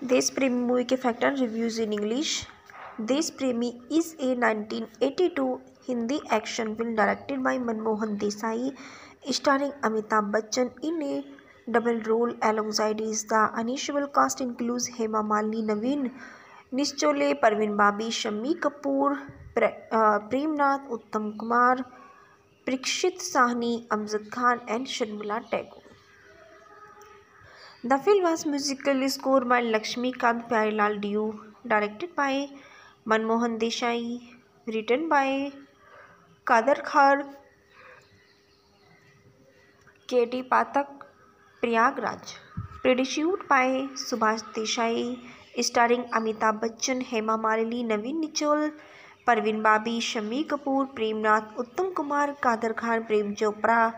देश प्रेमी मूवी के fact and reviews in English. देश प्रेमी is a 1982 Hindi action film directed by Manmohan Desai, starring Amitabh Bachchan in a double role alongside the unusual cast includes Hema Malini, Naveen Nischole, Parveen Babi, Shammi Kapoor, Prem Nath, Uttam Kumar, Parikshit Sahni, Amjad Khan, and Sharmila Tagore. The film was musically scored by Lakshmikant Pyarelal Deo, directed by Manmohan Desai, written by Kader Khan, K.T. Pathak, Prayagraj, produced by Subhash Desai, starring Amitabh Bachchan, Hema Malini, Naveen Nichol, Parveen Babi, Shammi Kapoor, Prem Nath, Uttam Kumar, Kader Khan, Prem Chopra,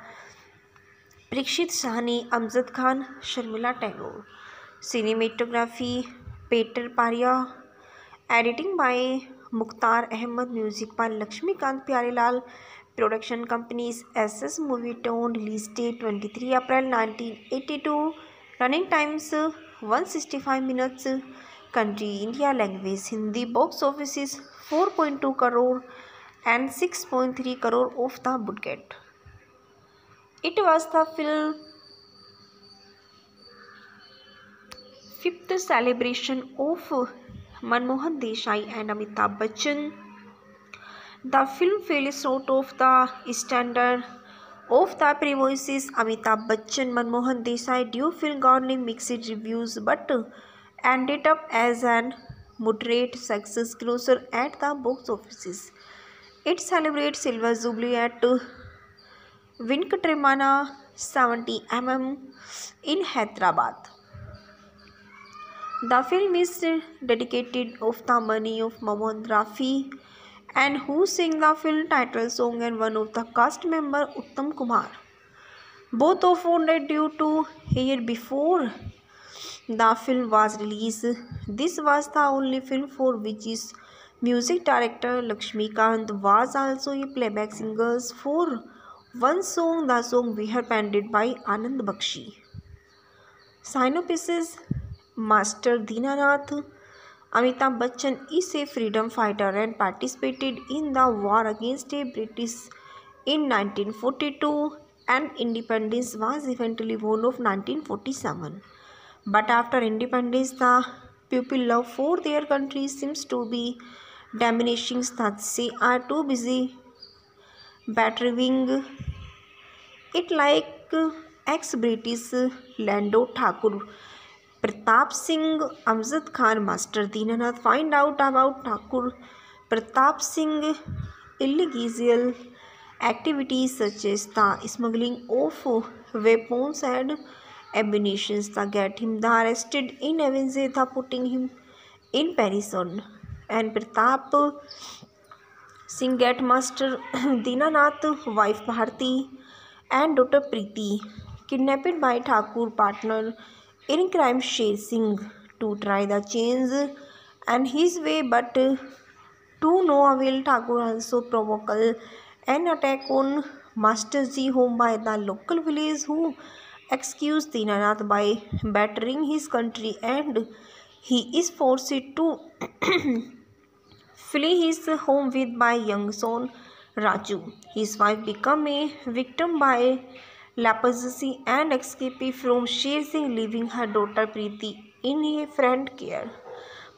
Parikshit Sahni, Amjad Khan, Sharmila Tagore. Cinematography Peter Paria. Editing by Mukhtar Ahmed. Music by Lakshmikant Pyarelal. Production companies SS Movietone. Release date 23 April 1982. Running times 165 minutes. Country India. Language Hindi. Box office is 4.2 crore and 6.3 crore of the budget. It was the film fifth celebration of Manmohan Desai and Amitabh Bachchan. The film fell short of the standard of the previous Amitabh Bachchan Manmohan Desai duo film garnered mixed reviews but ended up as an moderate success grosser at the box office. It celebrates Silver Jubilee at Venkatramana 70mm in Hyderabad. The film is dedicated of the memory of Mohammad Rafi and who sang the film title song and one of the cast member Uttam Kumar. Both of wounded due to year before the film was released. This was the only film for which his music director Lakshmikant was also a playback singer for one song, the song Vihar penned by Anand Bakshi. Synopsis. Master Dinanath. Amitabh Bachchan is a freedom fighter and participated in the war against the British in 1942 and independence was eventually won of 1947. But after independence, the people love for their country seems to be diminishing. That they are too busy bettering it like ex-British Lando Thakur, Pratap Singh, Amjad Khan, Master Dinanath find out about Thakur Pratap Singh illegal activities such as the smuggling of weapons and ammunition that get him arrested in Avenge, putting him in prison. And Pratap Singh get Master Dinanath, wife Bharti, and daughter Preeti kidnapped by Thakur partner in crime Sher Singh to try the change and his way, but to no avail. Thakur also provoke an attack on Master Ji home by the local village who accused Dinanath by battering his country and he is forced to flee his home with by young son Raju. His wife become a victim by leprosy and escape from Sher Singh, leaving her daughter Preeti in a friend care.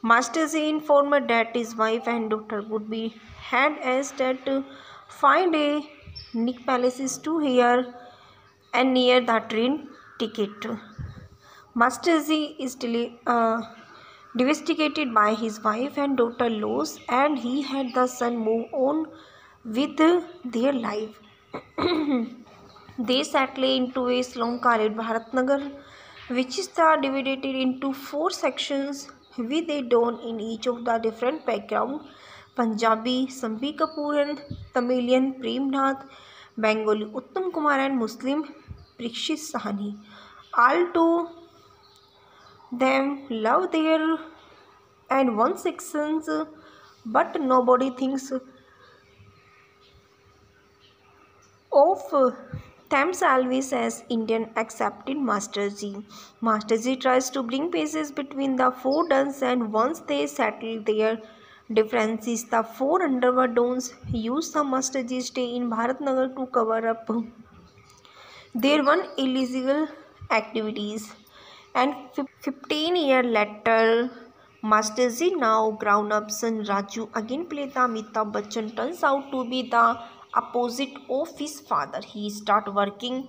Master Ji informed that his wife and daughter would be had as that find a Nick Palaces to here and near the train ticket. Master Ji is devastated by his wife and daughter loss and he had the son move on with their life. They settle into a slum called Bharatnagar, which is divided into 4 sections with a don in each of the different background: Punjabi, Shammi Kapoor and Tamilian, Prem Nath, Bengali, Uttam Kumar and Muslim, Parikshit Sahni. All to them love their and one sections, but nobody thinks of Thames Alvis as Indian accepted Master G. Master G tries to bring peace between the four dons, and once they settle their differences, the four underworld dons use the Master G stay in Bharatnagar to cover up their one illegal activities. And 15 years later, Master Z, now grown-up son Raju, again played the Amitabh Bachchan, turns out to be the opposite of his father. He started working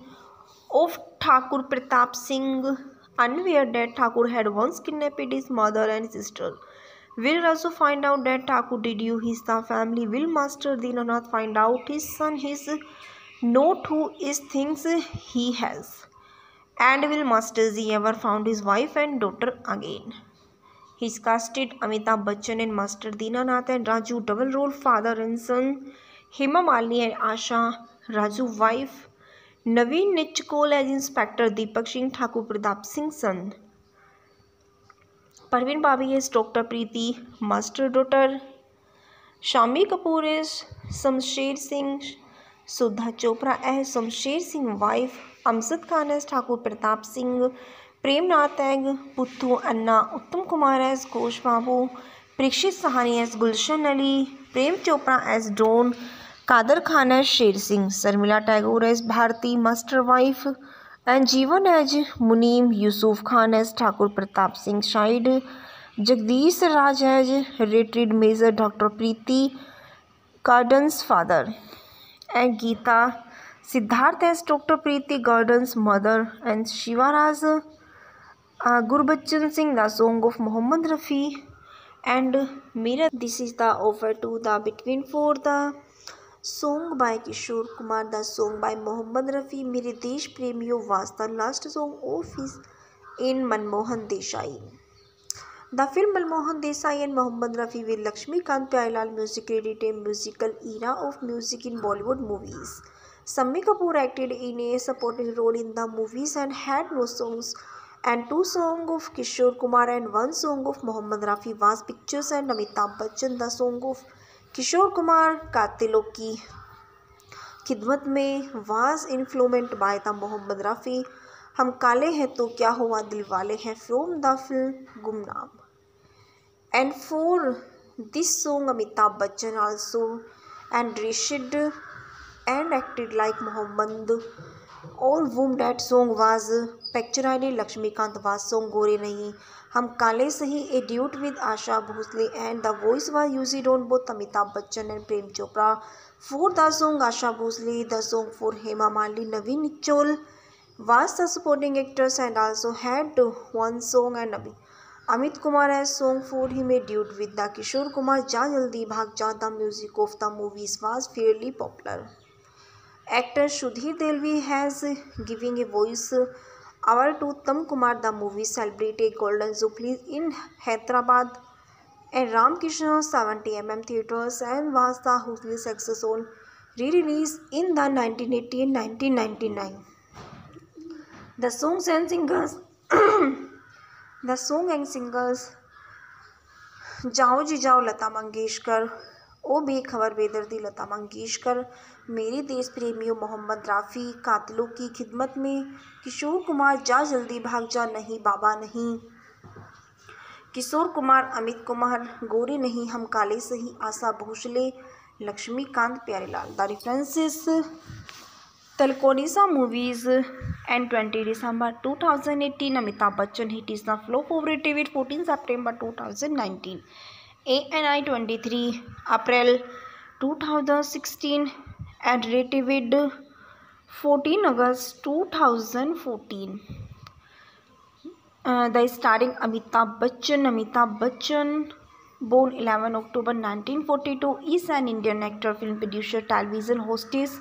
of Thakur Pratap Singh, unaware that Thakur had once kidnapped his mother and sister. Will also find out that Thakur did you his the family. Will Master Dinanath find out his son his not who is things he has. And will Master Z ever found his wife and daughter again? He's casted Amitabh Bachchan and Master Dinanath and Raju double role father and son. Hema Malini and Asha Raju wife. Naveen Nichkol as Inspector Deepak Singh Thakur Pratap Singh's son. Parveen Babi as Dr. Preeti Master daughter. Shami Kapoor is Shamsher Singh. Sudha Chopra as Shamsher Singh wife. Amjad Khan as Thakur Pratap Singh. Prem Nath as Puthu Anna. Uttam Kumar as Ghosh Babu. Parikshit Sahani as Gulshan Ali. Prem Chopra as Dawn. Kader Khan as Sher Singh. Sarmila Tagore as Bharti Master wife. And Jeevan as Muneem. Yusuf Khan as Thakur Pratap Singh Shahid. Jagdish Raj as retired Major Dr. Preeti Gordon's father. And Geeta Siddharth as Dr. Preeti Gordon's mother. And Shivaraj Gurbachan Singh, the song of Mohammad Rafi. And Mira, this is the offer to the Between Four, the song by Kishore Kumar, the song by Mohammad Rafi. Mere Desh Premio was the last song of his in Manmohan Desai. The film Manmohan Desai and Mohammad Rafi with Lakshmikant Pyarelal music credited a musical era of music in Bollywood movies. Sammi Kapoor acted in a supporting role in the movies and had no songs, and 2 songs of Kishore Kumar and 1 song of Mohammad Rafi was pictures, and Amitabh Bachchan, the song of Kishore Kumar Katilon Ki Khidmat Mein was influenced by the Mohammad Rafi हम काले हैं तो क्या हुआ दिल वाले हैं from the film Gumnaam. And for this song Amitabh Bachchan also enriched and acted like Mohammed. All whom that song was pictured Lakshmikant was song Gore Nahi हम काले सही a duet with Asha Bhosle, and the voice was used on both Amitabh Bachchan and Prem Chopra. For the song Asha Bhosle, the song for Hema Malini, Naveen Nichkol was the supporting actors and also had 1 song, and Amit Kumar has song for him a duet with the Kishore Kumar. Ja Jaldi Bhag Ja, the music of the movies was fairly popular. Actor Sudhir Delvi has giving a voice over to Uttam Kumar. The movie celebrated Golden Jubilee in Hyderabad and Ram Krishna 70mm theaters and was the hugely success on re-release in the 1980 and 1999. The songs and singers जाओ जी जाओ लता मंगेशकर, ओ बेखबर बेदर्दी लता मंगेशकर, मेरे देश प्रेमियों मोहम्मद राफ़ी, कातिलों की खिदमत में किशोर कुमार, जा जल्दी भाग जा, नहीं बाबा नहीं, किशोर कुमार, अमित कुमार, गोरे नहीं हम काले सही, Asha Bhosle, Laxmikant Pyarelal. The references Talkonisa movies and 20 December 2018 Amitabh Bachchan hit is the flop of rated 14 September 2019. ANI 23 April 2016 and rated 14 August 2014. The starring Amitabh Bachchan, born 11 October 1942, is an Indian actor, film producer, television hostess,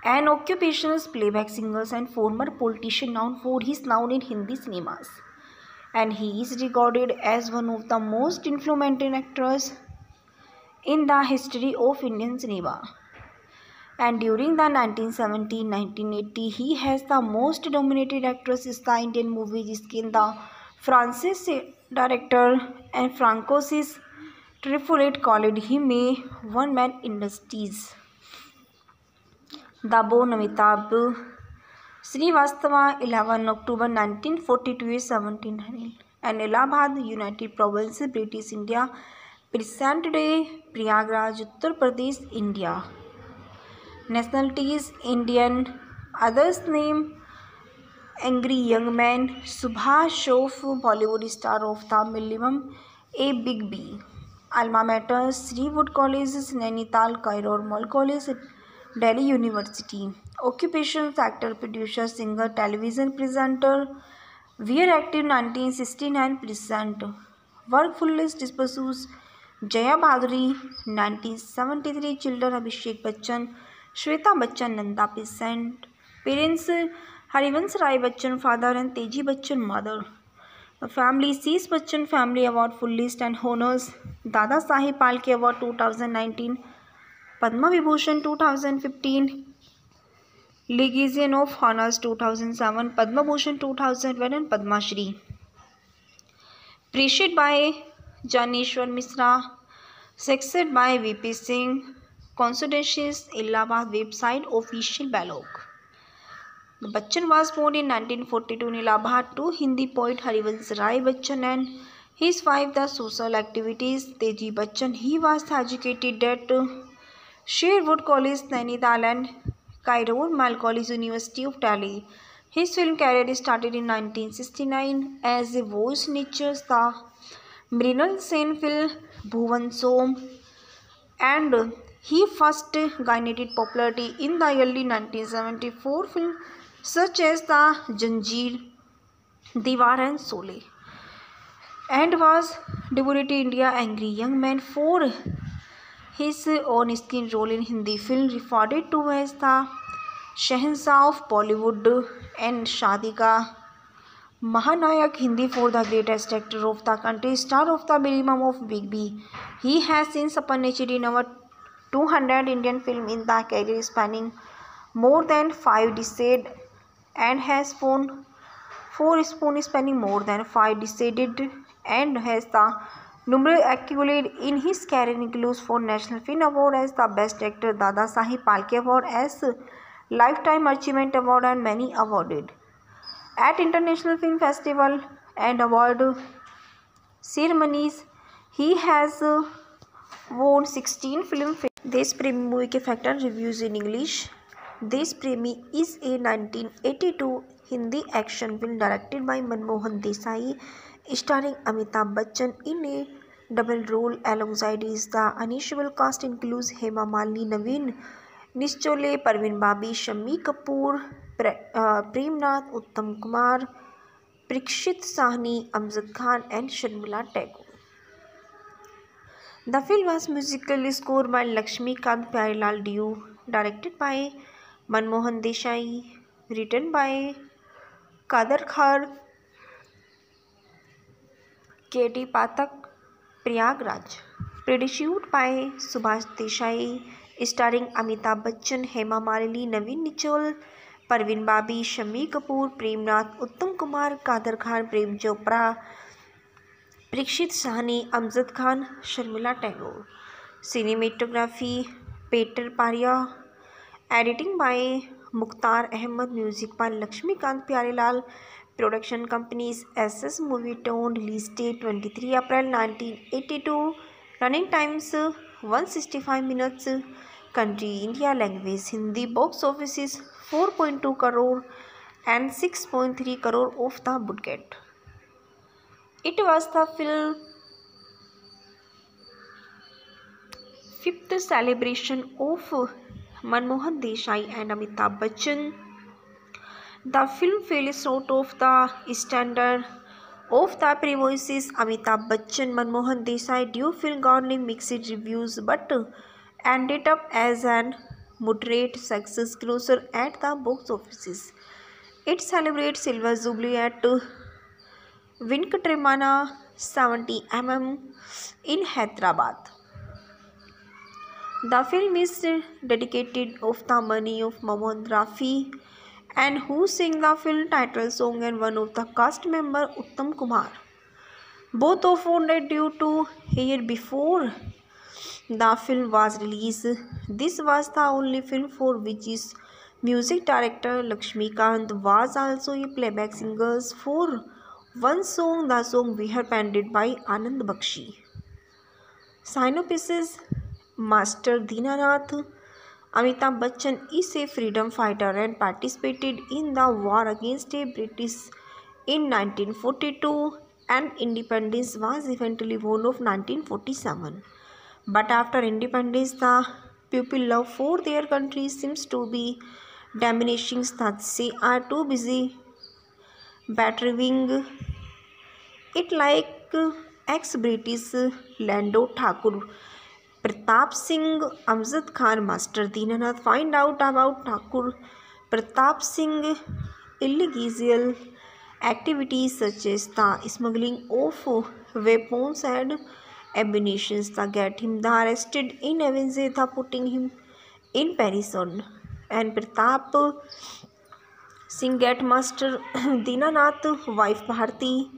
an occupational playback singer and former politician known for his role in Hindi cinemas. And he is regarded as one of the most influential actors in the history of Indian cinema. And during the 1970-1980, he has the most dominated actress in the Indian movie, जिसके the Francis director and Francois Truffaut called him a one-man industries. The born Amitabh Srivastava, 11 October 1942 is 1700, and Allahabad, United Provinces, British India. Present day, Prayagraj, Uttar Pradesh, India. Nationalities: Indian. Others name: Angry Young Man, Subhash Shroff, Bollywood star of the Millennium, A Big B. Alma mater: Sri Wood College, Nainital, Cairo, Mall College, Delhi University. Occupations: actor, producer, singer, television presenter. Year active 1969 present. Work fullest pursues: Jaya Bhaduri 1973. Children: Abhishek Bachchan, Shweta Bachchan, Nanda present. Parents: Harivansh Rai Bachchan father and Teji Bachchan mother. Family: Sheesh Bachchan Family Award full list and honors: Dada Saheb Phalke Award 2019, Padma Vibhushan 2015, Legion of Honors 2007, Padma Bhushan 2001 and Padma Shri. Appreciated by Janeshwar Mishra. Succeeded by VP Singh. Constituencies: Allahabad website official blog. Bachchan was born in 1942 in Allahabad to Hindi poet Harivansh Rai Bachchan and his wife. The social activities: Teji Bachchan. He was educated at Sherwood College, Nainital and Cairo Mall College, University of Delhi. His film career started in 1969 as a voice niches the Mrinal Sen film Bhuvan Som, and he first gained popularity in the early 1974 film such as the Janjeer, Diwar and Sole, and was debuted in India Angry Young Man for his on-screen role in Hindi film referred to as the Shahenshah of Bollywood and Shaadi Ka Mahanayak, Hindi for the greatest actor of the country, star of the minimum of Big B. He has since appeared in over 200 Indian films in the career spanning more than 5 decades and has won 4 spoons spanning more than 5 decades and has the numerous accolades in his career includes 4 National Film Award as the Best Actor, Dada Saheb Phalke Award as Lifetime Achievement Award and many awarded at international film festival and award ceremonies. He has won 16 film. Desh Premi movie के factor reviews in English. Desh Premi is a 1982 Hindi action film directed by Manmohan Desai, starring Amitabh Bachchan in a double role alongside his. The unusual cast includes Hema Malini, Naveen Nichole, Parveen Babi, Shammi Kapoor, Prem Nath, Uttam Kumar, Parikshit Sahni, Amjad Khan and Sharmila Tagore. The film was musically scored by Lakshmikant Pyarelal Deo, directed by Manmohan Desai, written by Kader Khan, K.D. Pathak, Prayagraj, produced by Subhash Desai, starring Amitabh Bachchan, Hema Malini, Naveen Nichol, Parveen Babi, Shammi Kapoor, Prem Nath, Uttam Kumar, Kader Khan, Prem Chopra, Parikshit Sahni, Amjad Khan, Sharmila Tagore. Cinematography: Peter Parya. Editing by Mukhtar Ahmed. Music by Lakshmikant Pyarelal. Production companies: SS Movie Tone. Release date 23 April 1982. Running times 165 minutes. Country: India. Language: Hindi. Box office is 4.2 crore and 6.3 crore of the budget. It was the film fifth celebration of Manmohan Desai and Amitabh Bachchan. The film fell short of the standard of the previous Amitabh Bachchan Manmohan Desai duo film garnered mixed reviews but ended up as an moderate success closer at the box office. It celebrates Silver Jubilee at Venkatramana 70mm in Hyderabad. The film is dedicated of the memory of Mohammad Rafi and who sang the film title song and one of the cast member Uttam Kumar. Both of won due to year before the film was released. This was the only film for which is Music director Lakshmikant was also a playback singer for one song, the song "Vihar", penned by Anand Bakshi. Synopsis: Master Dinanath Amitabh Bachchan is a freedom fighter and participated in the war against the British in 1942, and independence was eventually won of 1947. But after independence, the people love for their country seems to be diminishing. They are too busy battering it like ex-British Lando Thakur Pratap Singh Amjad Khan. Master Dinanath find out about Thakur Pratap Singh illegal activities such as the smuggling of weapons and ammunition that get him the arrested in avenge the putting him in prison. And Pratap Singh get Master Dinanath wife Bharti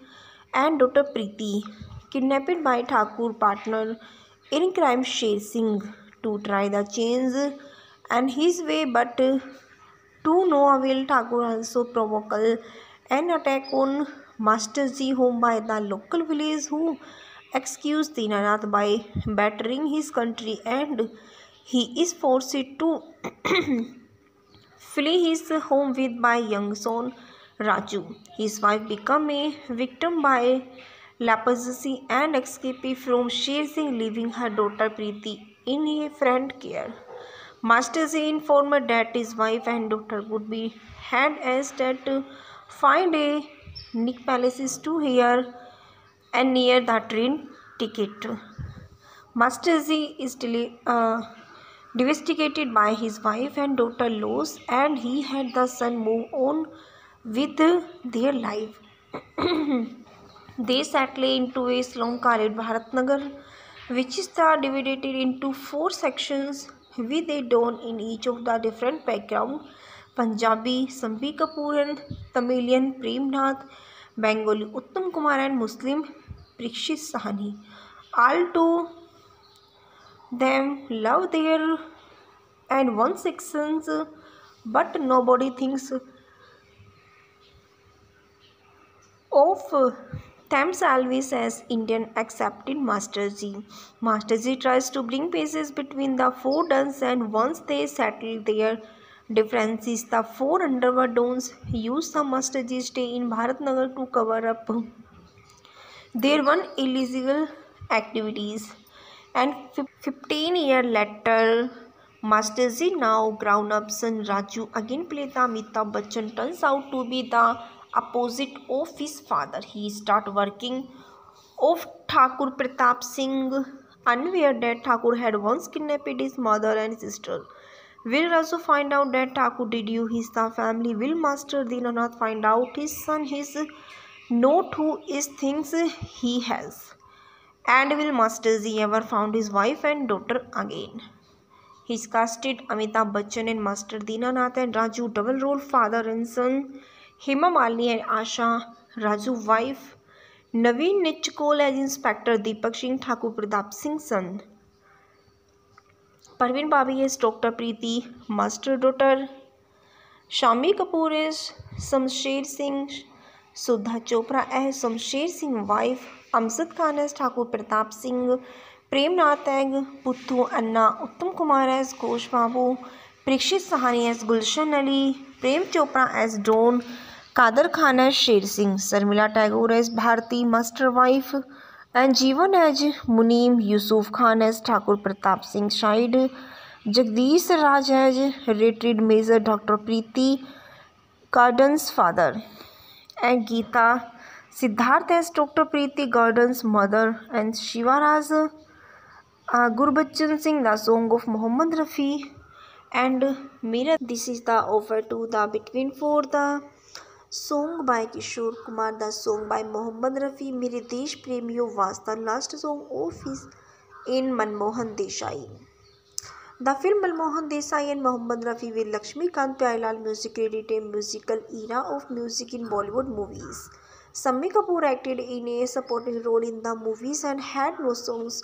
and daughter Preeti kidnapped by Thakur partner in crime Sher Singh to try the change and his way, but to no avail. Thakur also provoke an attack on Master Ji home by the local village, who accused Dinanath by battering his country, and he is forced to flee his home with by young son Raju. His wife become a victim by leprosy and escape from Sher Singh, leaving her daughter Preeti in a friend care. Master Ji informed that his wife and daughter would be had as that find a Nick Palaces to here and near the train ticket. Master Ji is devastated by his wife and daughter loss, and he had the son move on with their life. They settle into a slum called Bharatnagar, which is divided into 4 sections with a don in each of the different background: Punjabi Sambi Kapoor and Tamilian Premnath, Bengali Uttam Kumar and Muslim Parikshit Sahani. All to them love their and one sections, but nobody thinks of themselves as Indian accepted Master Ji. Master Ji tries to bring peace between the 4 dons, and once they settle their differences, the 4 underworld dons use the Master Ji stay in Bharatnagar to cover up their one illegal activities. And 15 years later, Master Ji, now grown-up son Raju, again played the Amitabh Bachchan, turns out to be the opposite of his father. He started working of Thakur Pratap Singh, unaware that Thakur had once kidnapped his mother and sister. Will Raju find out that Thakur did you his the family? Will Master Dinanath find out his son his not who is things he has? And will Master Ji ever found his wife and daughter again? He's casted Amitabh Bachchan and Master Dinanath and Raju double role father and son. Hema Malini and Asha, Raju wife. Naveen Nichkol as Inspector Deepak Singh, Thakur Pratap Singh's son. Parveen Babi as Dr. Preeti, Master daughter. Shami Kapoor as Shamsher Singh. Sudha Chopra as Shamsher Singh wife. Amjad Khan as Thakur Pratap Singh. Premnath as Puthu Anna. Uttam Kumar as Ghosh Babu. Parikshit Sahani as Gulshan Ali. Prem Chopra as Dawn. Kader Khan as Sher Singh. Sarmila Tagore as Bharti, Master wife. And Jeevan as Muneem. Yusuf Khan as Thakur Pratap Singh Shahid. Jagdish Raj as retired Major Dr. Preeti Gordon's father. And Geeta Siddharth as Dr. Preeti Gordon's mother. And Shivaraj Gurbachan Singh, the song of Mohammad Rafi. And Mira, this is the offer to the Between for the song by Kishore Kumar, the song by Mohammad Rafi. Mere Desh Premio was the last song of his in Manmohan Desai. The film Manmohan Desai and Mohammad Rafi with Lakshmikant Pyarelal music credit a musical era of music in Bollywood movies. Sammi Kapoor acted in a supporting role in the movies and had no songs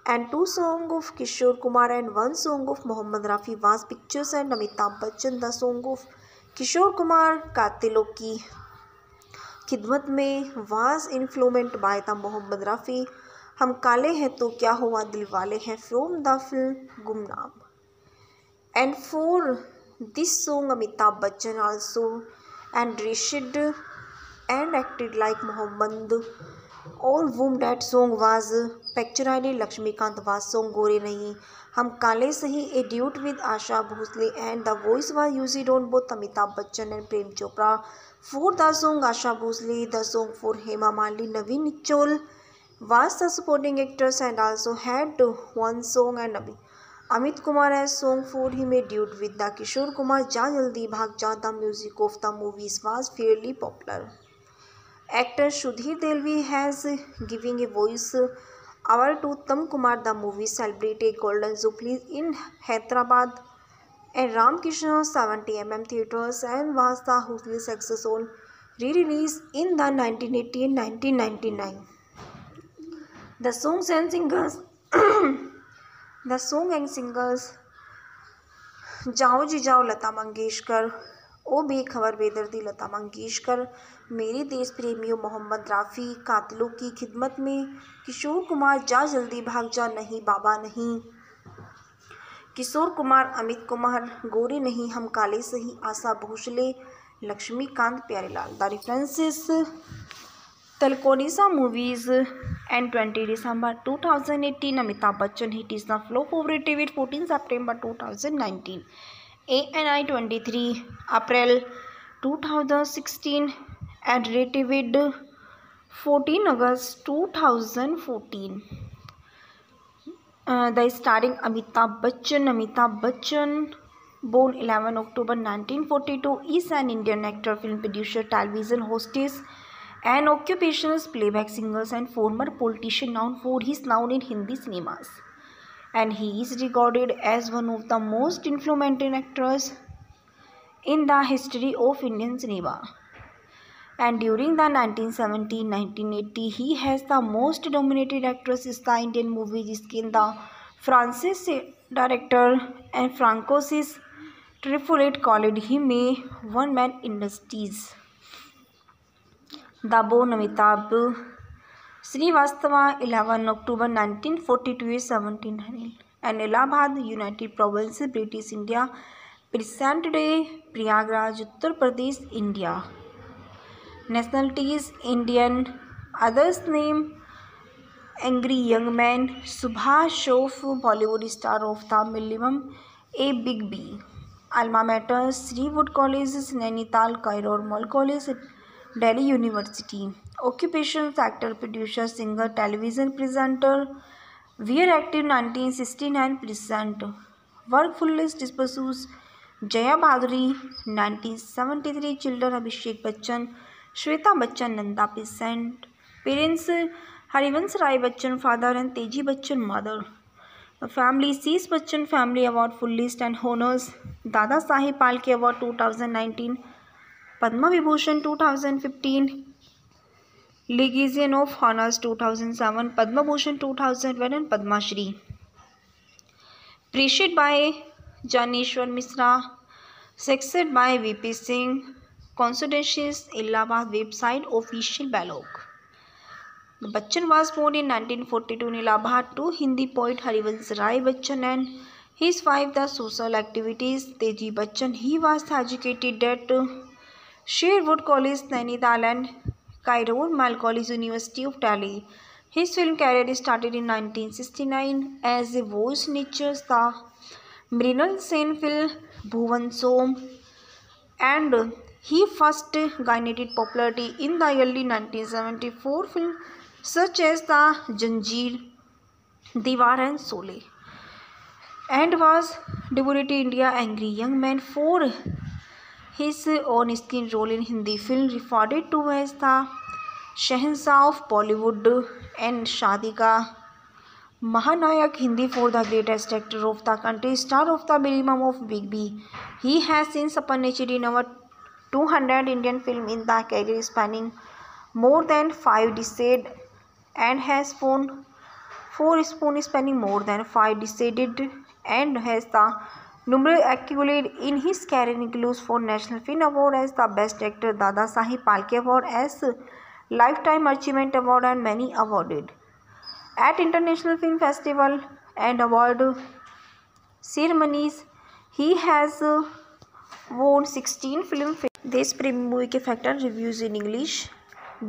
and 2 songs of Kishore Kumar and 1 song of Mohammad Rafi was pictures and Amitabh Bachchan. The song of Kishore Kumar कातिलों की खिदमत में was influenced by the Mohammad Rafi हम काले हैं तो क्या हुआ दिल वाले हैं from the film गुमनाम. And for this song Amitabh Bachchan also enriched and acted like Mohammed. All whom that song was pictured Lakshmikant was song गोरे नहीं हम काले सही a duet with Asha Bhosle and the voice was used on both Amitabh Bachchan and Prem Chopra. For the song Asha Bhosle, the song for Hema Malini, Naveen Nichol was the supporting actors and also had 1 song and Amit Kumar has song for him a duet with the Kishore Kumar Ja Jaldi Bhag Ja. The music of the movies was fairly popular. Actor Sudhir Delvi has giving a voice over to Uttam Kumar. The movie celebrated Golden Jubilee in Hyderabad and Ramkrishna 70mm theatres and was the hugely successful re-release in the 1980 and 1999. The songs and singers जाओ जी जाओ लता मंगेशकर, ओ बेखबर बेदर्दी लता मंगेशकर, मेरे देश प्रेमियों मोहम्मद राफ़ी, कातिलों की खिदमत में किशोर कुमार, जा जल्दी भाग जा, नहीं बाबा नहीं, किशोर कुमार, अमित कुमार, गोरे नहीं हम काले सही, Asha Bhosle, Laxmikant Pyarelal. The references Talkonisa movies and 20 December 2018 Amitabh Bachchan hit is the flop favorite with 14 September 2019. ANI 23 April 2016 and rated with 14 August 2014. The starring Amitabh Bachchan, born 11 October 1942, is an Indian actor, film producer, television hostess, an occupational playback singer and former politician known for his role in Hindi cinemas. And he is regarded as one of the most influential actors in the history of Indian cinema. And during the 1970-1980, he has the most dominated actress in the Indian movies, जिसके the Francis director and Francois Truffaut called him a one-man industries. The born Amitabh Srivastava 11 October 1942 is 1700 and Allahabad, United Provinces, British India, present day Prayagraj, Uttar Pradesh, India. Nationalities Indian. Others name Angry Young Man, Subhash Shroff, Bollywood star of the Millennium, A Big B. Alma mater Sri Wood College, Nainital, Cairo, Mall College, Delhi University. Occupations actor, producer, singer, television presenter. We're active 1969 present. Work full list pursues Jaya Bhaduri 1973. Children Abhishek Bachchan, Shweta Bachchan, Nanda present. Parents Harivansh Rai Bachchan father and Teji Bachchan mother. Family Sheesh Bachchan Family Award full list and honors Dada Saheb Phalke Award 2019, Padma Vibhushan 2015, Legion of Honors 2007, Padma Bhushan 2001 and Padma Shri. Appreciated by Janeshwar Mishra, succeeded by VP Singh. Consolidations Allahabad website official blog. Bachchan was born in 1942 in Allahabad to Hindi poet Harivansh Rai Bachchan and his wife. The social activities Teji Bachchan. He was educated at Sherwood College, Nainital and Cairo Mal College, University of Delhi. His film career started in 1969 as a voice nature the Mrinal Sen film Bhuvan Som, and he first gained popularity in the early 1974 film such as the Janjeer, Diwar and Sole, and was debuted in India Angry Young Man for his on-screen role in Hindi film referred to as the Shahanshah of Bollywood and Shaadi Ka Mahanayak Hindi for the greatest actor of the country, star of the minimum of Big B. He has since appeared in over 200 Indian films in the career spanning more than 5 decades and has won 4 spoons spanning more than 5 decades and has the numerous accolades in his career includes 4 National Film Award as the Best Actor, Dada Saheb Phalke Award as Lifetime Achievement Award and many awarded at international film festival and award ceremonies. He has won 16 film fare. देश प्रेमी movie के fact and reviews in English.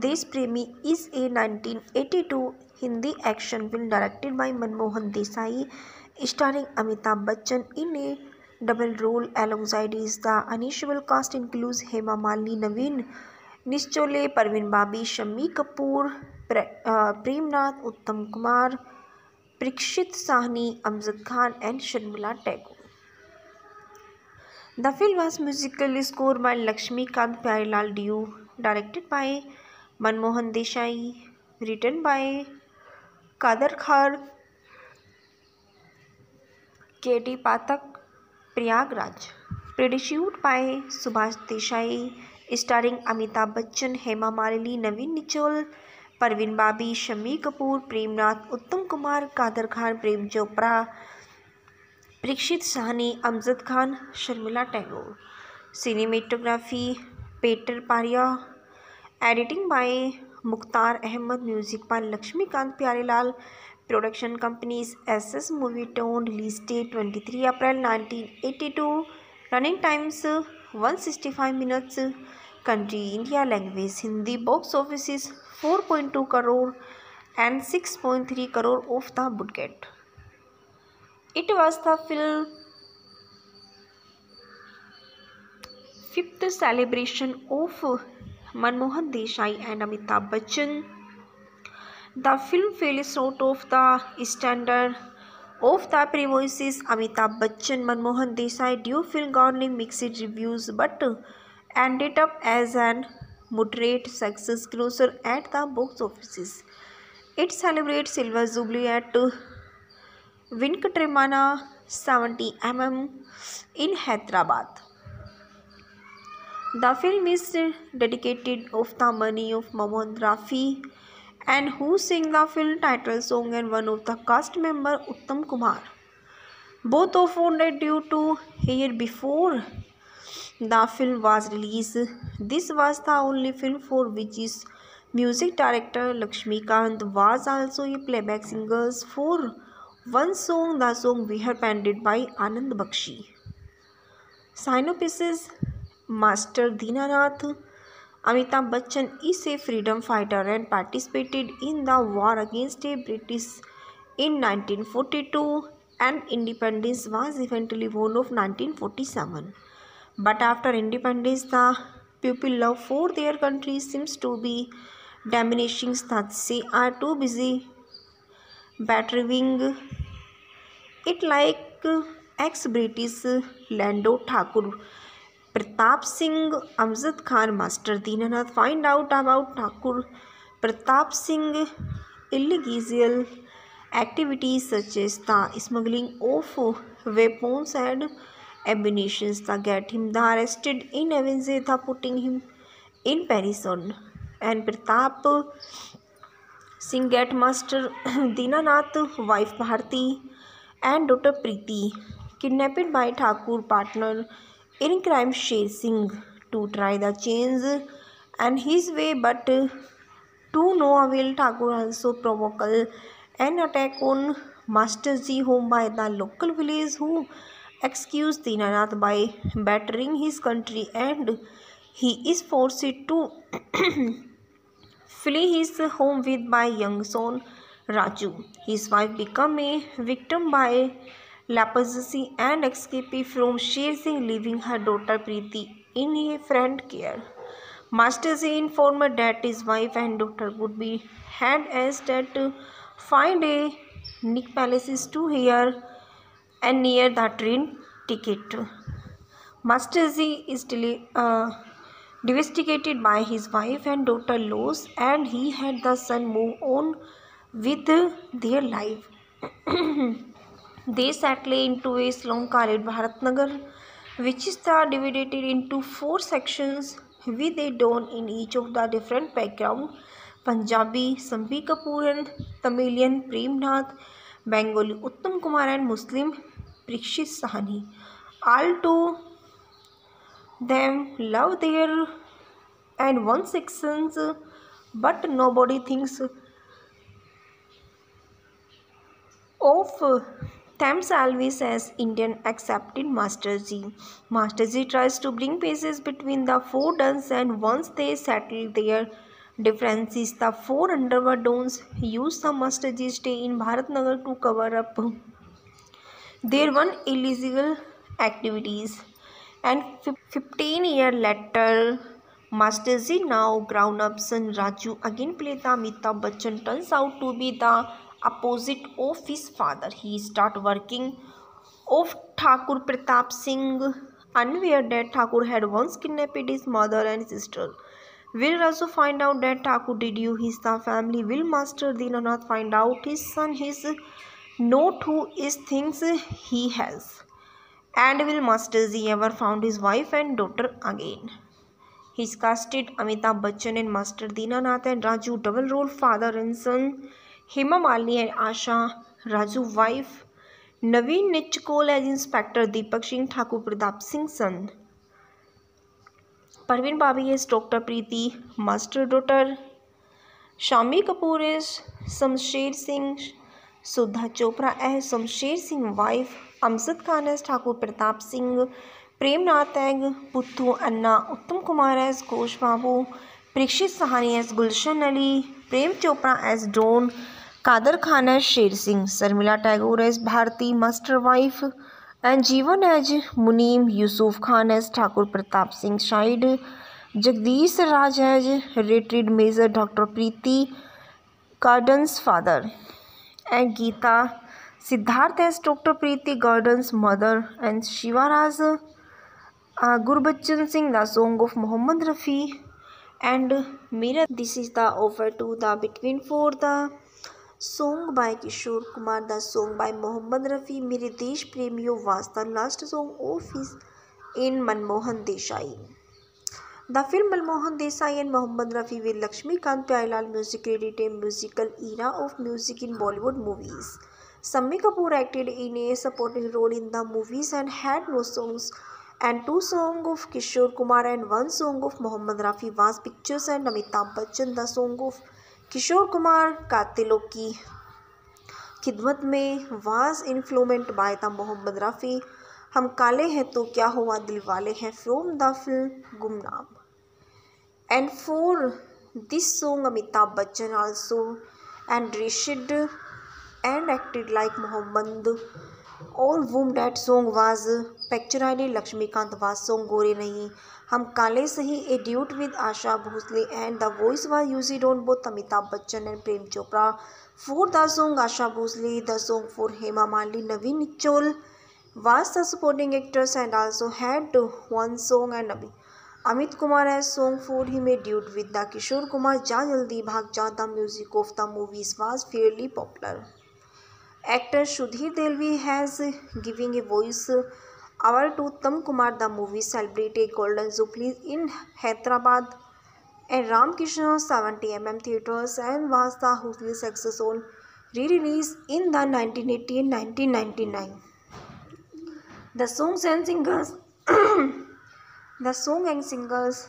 देश प्रेमी is a 1982 Hindi action film directed by Manmohan Desai starring Amitabh Bachchan in a double role alongside his. The unusual cast includes Hema Malini, Naveen Nichole, Parveen Babi, Shammi Kapoor, Prem Nath, Uttam Kumar, Parikshit Sahni, Amjad Khan and Sharmila Tagore. The film was musically scored by Lakshmikant Pyarelal Deo, directed by Manmohan Desai, written by Kader Khan, K.T. Pathak, Prayagraj, produced by Subhash Desai, starring Amitabh Bachchan, Hema Malini, Naveen Nichole, Parveen Babi, Shammi Kapoor, Prem Nath, Uttam Kumar, Kader Khan, Prem Chopra, Parikshit Sahni, Amjad Khan, Sharmila Tagore. Cinematography Peter Parya, editing by Mukhtar Ahmed, music by Lakshmikant Pyarelal. Production companies SS Movietone. Release date 23 April 1982. Running times 165 minutes. Country India. Language Hindi. Box office is 4.2 crore and 6.3 crore of the budget. It was the film fifth celebration of Manmohan Desai and Amitabh Bachchan. The film fell short of the standard of the previous Amitabh Bachchan Manmohan Desai duo film garnering mixed reviews but ended up as an moderate success closer at the box offices. It celebrates Silver Jubilee at Venkatramana 70mm in Hyderabad. The film is dedicated of the memory of Mohammad Rafi and who sang the film title song and one of the cast member Uttam Kumar. Both of wounded due to year before the film was released. This was the only film for which his music director Lakshmikant was also a playback singer for one song, the song We Are penned by Anand Bakshi. Synopsis. Master Dinanath Amitabh Bachchan is a freedom fighter and participated in the war against the British in 1942 and independence was eventually won of 1947. But after independence, the people love for their country seems to be diminishing. That they are too busy battering it like ex-British Lando Thakur, Pratap Singh, Amjad Khan, Master Dinanath find out about Thakur Pratap Singh illegal activities such as the smuggling of weapons and ammunition that get him arrested in Avenge, putting him in prison. And Pratap Singh get Master Dinanath, wife Bharti and daughter Preeti kidnapped by Thakur partner in crime Sher Singh to try the change and his way, but to no avail. Thakur also provoke an attack on Master Ji home by the local village who accuse Dinanath by battering his country and he is forced to flee his home with by young son Raju. His wife become a victim by leprosy and escape from Sher Singh, leaving her daughter Preeti in a friend care. Master Ji informed that his wife and daughter would be had as that find a Nick Palaces to here and near the train ticket. Master Ji is devastated by his wife and daughter loss and he had the son move on with their life. They settle into a slum called Bharatnagar, which is divided into 4 sections with a don in each of the different background. Punjabi Samvi Kapoor and Tamilian Premnath, Bengali Uttam Kumar and Muslim Parikshit Sahni. All two them love their and one sections, but nobody thinks of themselves as Indian accepted Master Ji. Master Ji tries to bring peace between the four dons, and once they settle their differences, the four underworld dons use the Master Ji stay in Bharatnagar to cover up their one illegal activities. And 15 years later, Master Ji, now grown-up son Raju, again played the Amitabh Bachchan, turns out to be the opposite of his father. He started working of Thakur Pratap Singh, unaware that Thakur had once kidnapped his mother and sister. Will Raju find out that Thakur did you his the family? Will Master Dinanath find out his son his not who is thinks he has? And will Master Ji ever found his wife and daughter again? He's casted Amitabh Bachchan and Master Dinanath and Raju double role father and son. Hema Malini and Asha Raju wife. Naveen Nichkol as Inspector Deepak Singh Thakur Pratap Singh's son. Parveen Babi as Dr. Preeti Master daughter. Shami Kapoor is Shamsher Singh. Sudha Chopra as Shamsher Singh wife. Amjad Khan as Thakur Pratap Singh. Premnath as Puthu Anna. Uttam Kumar as Ghosh Babu. Parikshit Sahani as Gulshan Ali. Prem Chopra as Dawn. Kader Khan as Sher Singh. Sarmila Tagore as Bharti Master wife. And Jeevan as Muneem. Yusuf Khan as Thakur Pratap Singh Shahid. Jagdish Raj as retired Major Dr. Preeti Gordon's father. And Geeta Siddharth as Dr. Preeti Gordon's mother. And Shivaraj Gurbachan Singh, the song of Muhammad Rafi. And Mira, this is the offer to the Between Four, the song by Kishore Kumar, the song by Muhammad Rafi. Mere Desh Premio was the last song of his in Manmohan Desai. The film Manmohan Desai and Muhammad Rafi with Lakshmikant Pyarelal music credited a musical era of music in Bollywood movies. Sammi Kapoor acted in a supporting role in the movies and had no songs, and two songs of Kishore Kumar and one song of Muhammad Rafi was pictures, and Amitabh Bachchan, the song of Kishore Kumar Katilon Ki Khidmat Mein was influenced by the Muhammad Rafi हम काले हैं तो क्या हुआ दिल वाले हैं from the film Gumnaam. And for this song Amitabh Bachchan also enriched and acted like Muhammad. All whom that song was pictured Lakshmikant was song Gore Nahi Hum Kale Sahi, a duet with Asha Bhosle, and the voice was used on both Amitabh Bachchan and Prem Chopra. For the song Asha Bhosle, the song for Hema Malini, Naveen Nichkol was the supporting actress and also had one song, and Amit Kumar as song for him a duet with the Kishore Kumar Ja Jaldi Bhag Ja. The music of the movies was fairly popular. Actor Sudhir Delvi has giving a voice over to Uttam Kumar. The movie celebrated Golden Jubilee in Hyderabad and Ramkrishna 70mm theatres and was the hugely success on re-release in the 1980 and 1999. The songs and singers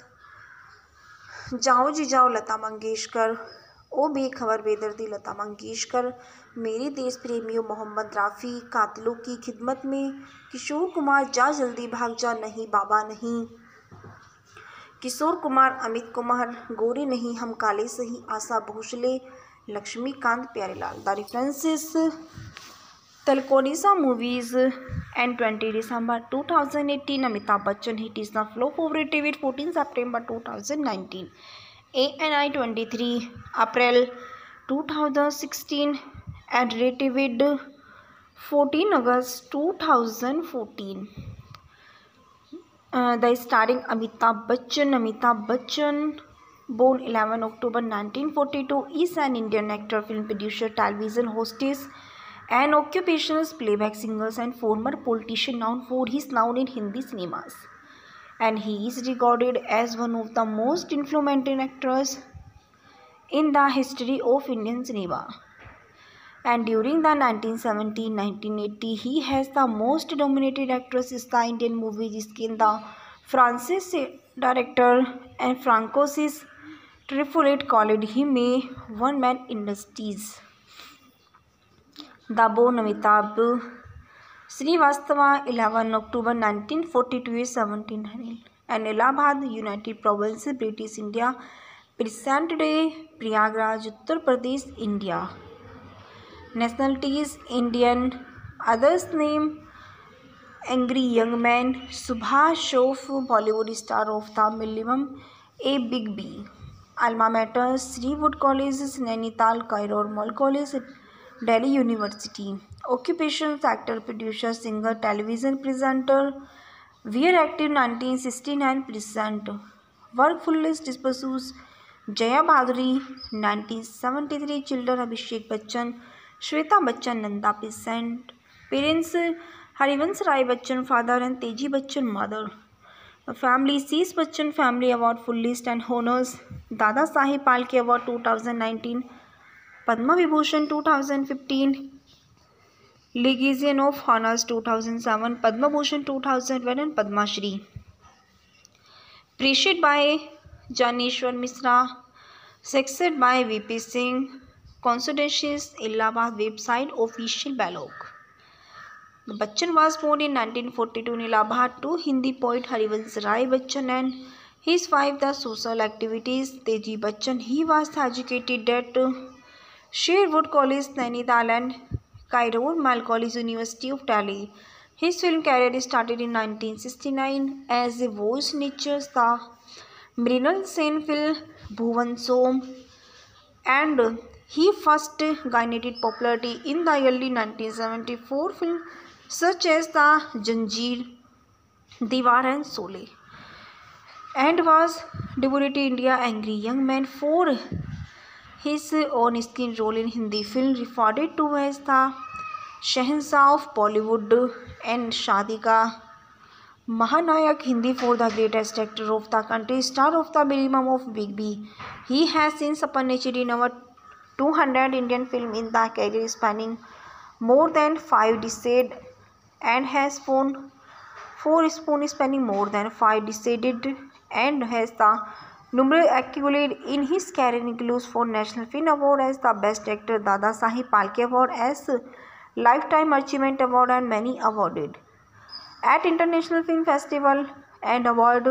जाओ जी जाओ लता मंगेशकर, ओ बेखबर बेदर्दी लता मंगेशकर, मेरे देश प्रेमियों मोहम्मद राफ़ी, कातिलों की खिदमत में किशोर कुमार, जा जल्दी भाग जा, नहीं बाबा नहीं, किशोर कुमार, अमित कुमार, गोरे नहीं हम काले सही, Asha Bhosle, Laxmikant Pyarelal. The references Talkonisa movies and 20 December 2018 Amitabh Bachchan hit is the flop of rated 14 September 2019. ANI 23 April 2016 and rated 14 August 2014. The starring Amitabh Bachchan, born 11 October 1942, is an Indian actor, film producer, television hostess, an occupational playback singer and former politician known for his role in Hindi cinemas. And he is regarded as one of the most influential actors in the history of Indian cinema. And during the 1970-1980, he has the most dominated actress is the Indian movie, जिसके the Francis director and Francois Truffaut called him a one-man industries. The born Amitabh Srivastava, 11 October 1942 is 1700, and Allahabad, United Provinces, British India, present day Prayagraj, Uttar Pradesh, India. Nationalities Indian. Others name Angry Young Man, Subhash Shroff, Bollywood star of the Millennium, A Big B. Alma Mater, Sriwood College, Nainital, Cairo, Mall College, Delhi University. Occupations actor, producer, singer, television presenter. We're active 1969 present. Work fullest disposals Jaya Bhaduri 1973. Children Abhishek Bachchan, Shweta Bachchan, Nanda present. Parents Harivansh Rai Bachchan father and Teji Bachchan mother. Family Sheesh Bachchan Family Award full list and honors Dada Saheb Phalke Award 2019, Padma Vibhushan 2015, Legion of Honors 2007, Padma Bhushan 2001 and Padma Shri. Appreciated by Janeshwar Misra, succeeded by VP Singh. Consultations Allahabad website official blog. Bachchan was born in 1942 in Allahabad to Hindi poet Harivansh Rai Bachchan and his wife. The social activities Teji Bachchan. He was educated at Sherwood College, Nainital and Cairo Mal College, University of Delhi. His film career started in 1969 as a voice niches the Mrinal Sen film Bhuvan Som, and he first gained popularity in the early 1974 film such as the Janjeer, Diwar and Sole, and was debuted in India Angry Young Man for his on-screen role in Hindi film referred to as the Shahenshah of Bollywood and Shadi Ka Mahanayak Hindi for the greatest actor of the country, star of the minimum of Big B. He has since appeared in over 200 Indian films in the career spanning more than 5 decades and has won 4 spoons spanning more than 5 decades and has the numerous accolades in his career includes 4 National Film Award as the Best Actor, Dada Saheb Phalke Award as Lifetime Achievement Award and many awarded at international film festival and award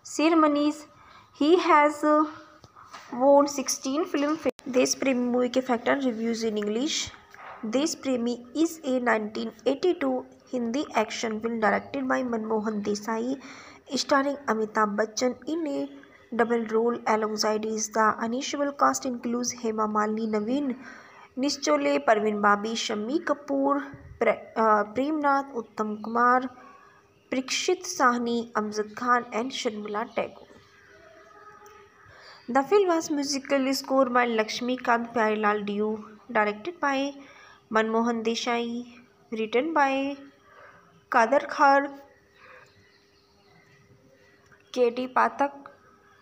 ceremonies. He has won 16 film. Desh Premi movie के factor reviews in English. Desh Premi is a 1982 Hindi action film directed by Manmohan Desai, starring Amitabh Bachchan in a double role alongside his. The initial cast includes Hema Malini, Naveen Nischole, Parveen Babi, Shammi Kapoor, Prem Nath, Uttam Kumar, Parikshit Sahni, Amjad Khan and Sharmila Tagore. The film was musically scored by Lakshmikant Pyarelal Deo, directed by Manmohan Desai, written by Kader Khan, K.T. Pathak,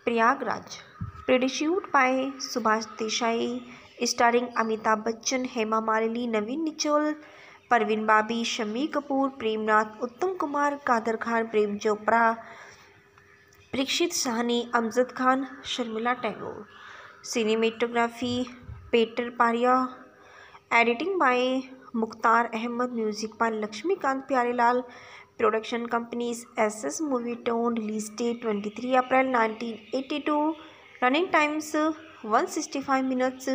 Prayagraj, produced by Subhash Desai, starring Amitabh Bachchan, Hema Malini, Naveen Nichol, Parveen Babi, Shammi Kapoor, Prem Nath, Uttam Kumar, Kader Khan, Prem Chopra, Parikshit Sahni, Amjad Khan, Sharmila Tagore. Cinematography Peter Paria, editing by Mukhtar Ahmed, music by Lakshmikant Pyarelal. Production companies SS Movietone. Release date 23 April 1982. Running times 165 minutes.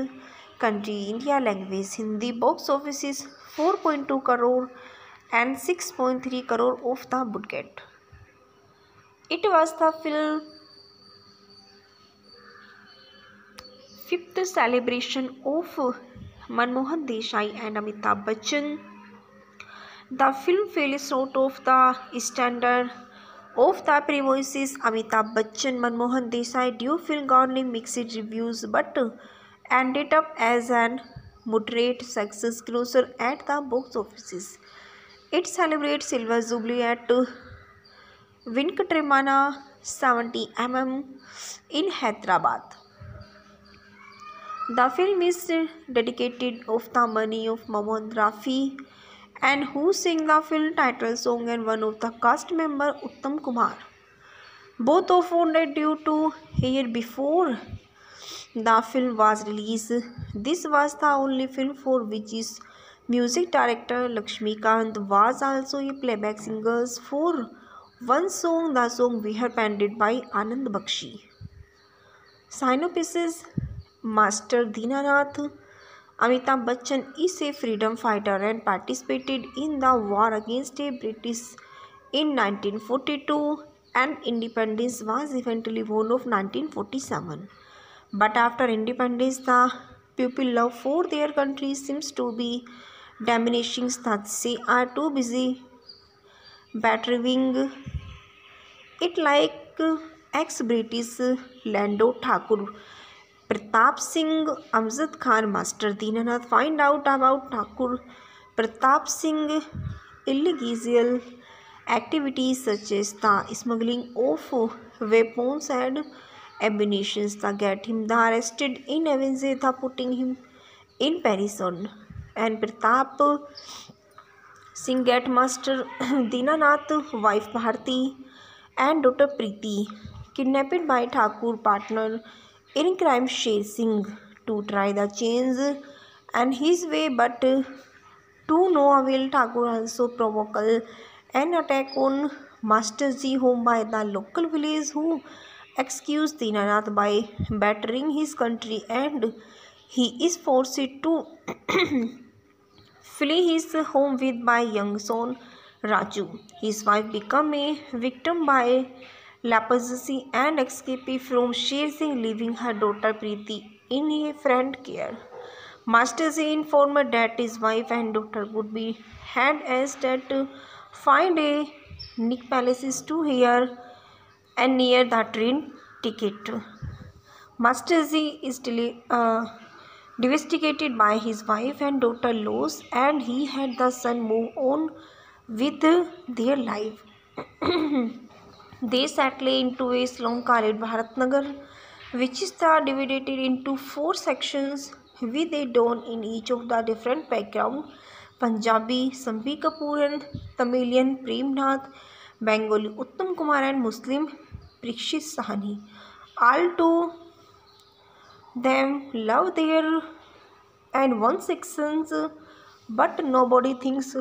Country India. Language Hindi. Box office is 4.2 crore and 6.3 crore of the budget. It was the film fifth celebration of Manmohan Desai and Amitabh Bachchan. The film fell short of the standard of the previous Amitabh Bachchan Manmohan Desai duo film garnered mixed reviews but ended up as an moderate success closer at the box office. It celebrates Silver Jubilee at Venkatramana 70mm in Hyderabad. The film is dedicated of the memory of Mohammad Rafi and who sang the film title song and one of the cast member Uttam Kumar. Both of whom died due to year before the film was released. This was the only film for which his music director Lakshmikant was also a playback singer for one song, the song We Are penned by Anand Bakshi. Synopsis: Master Dinanath Amitabh Bachchan is a freedom fighter and participated in the war against the British in 1942 and independence was eventually won of 1947. But after independence, the people love for their country seems to be diminishing. They are too busy battering it like ex-British Lando Thakur Pratap Singh Amjad Khan. Master Dinanath find out about Thakur Pratap Singh illegal activities such as the smuggling of weapons and ammunition that get him arrested in Avenza, putting him in prison. And Pratap Singh get Master Dinanath, wife Bharti and daughter Preeti kidnapped by Thakur partner in crime Sher Singh to try the change and his way, but to no avail. Thakur also provoke an attack on Masterji home by the local village who accused Dinanath by battering his country and he is forced to flee his home with by young son Raju. His wife become a victim by leprosy and escape from Sher Singh, leaving her daughter Preeti in a friend care. Masterji informed that his wife and daughter would be had as that find a Nick Palaces to here and near the train ticket. Masterji is devastated by his wife and daughter loss and he had the son move on with their life. They settle into a slum called Bharatnagar, which is divided into 4 sections with a don in each of the different background: Punjabi Sambhi Kapoor and Tamilian Premnath, Bengali Uttam Kumar and Muslim Parikshit Sahani. All to them love their and one sections, but nobody thinks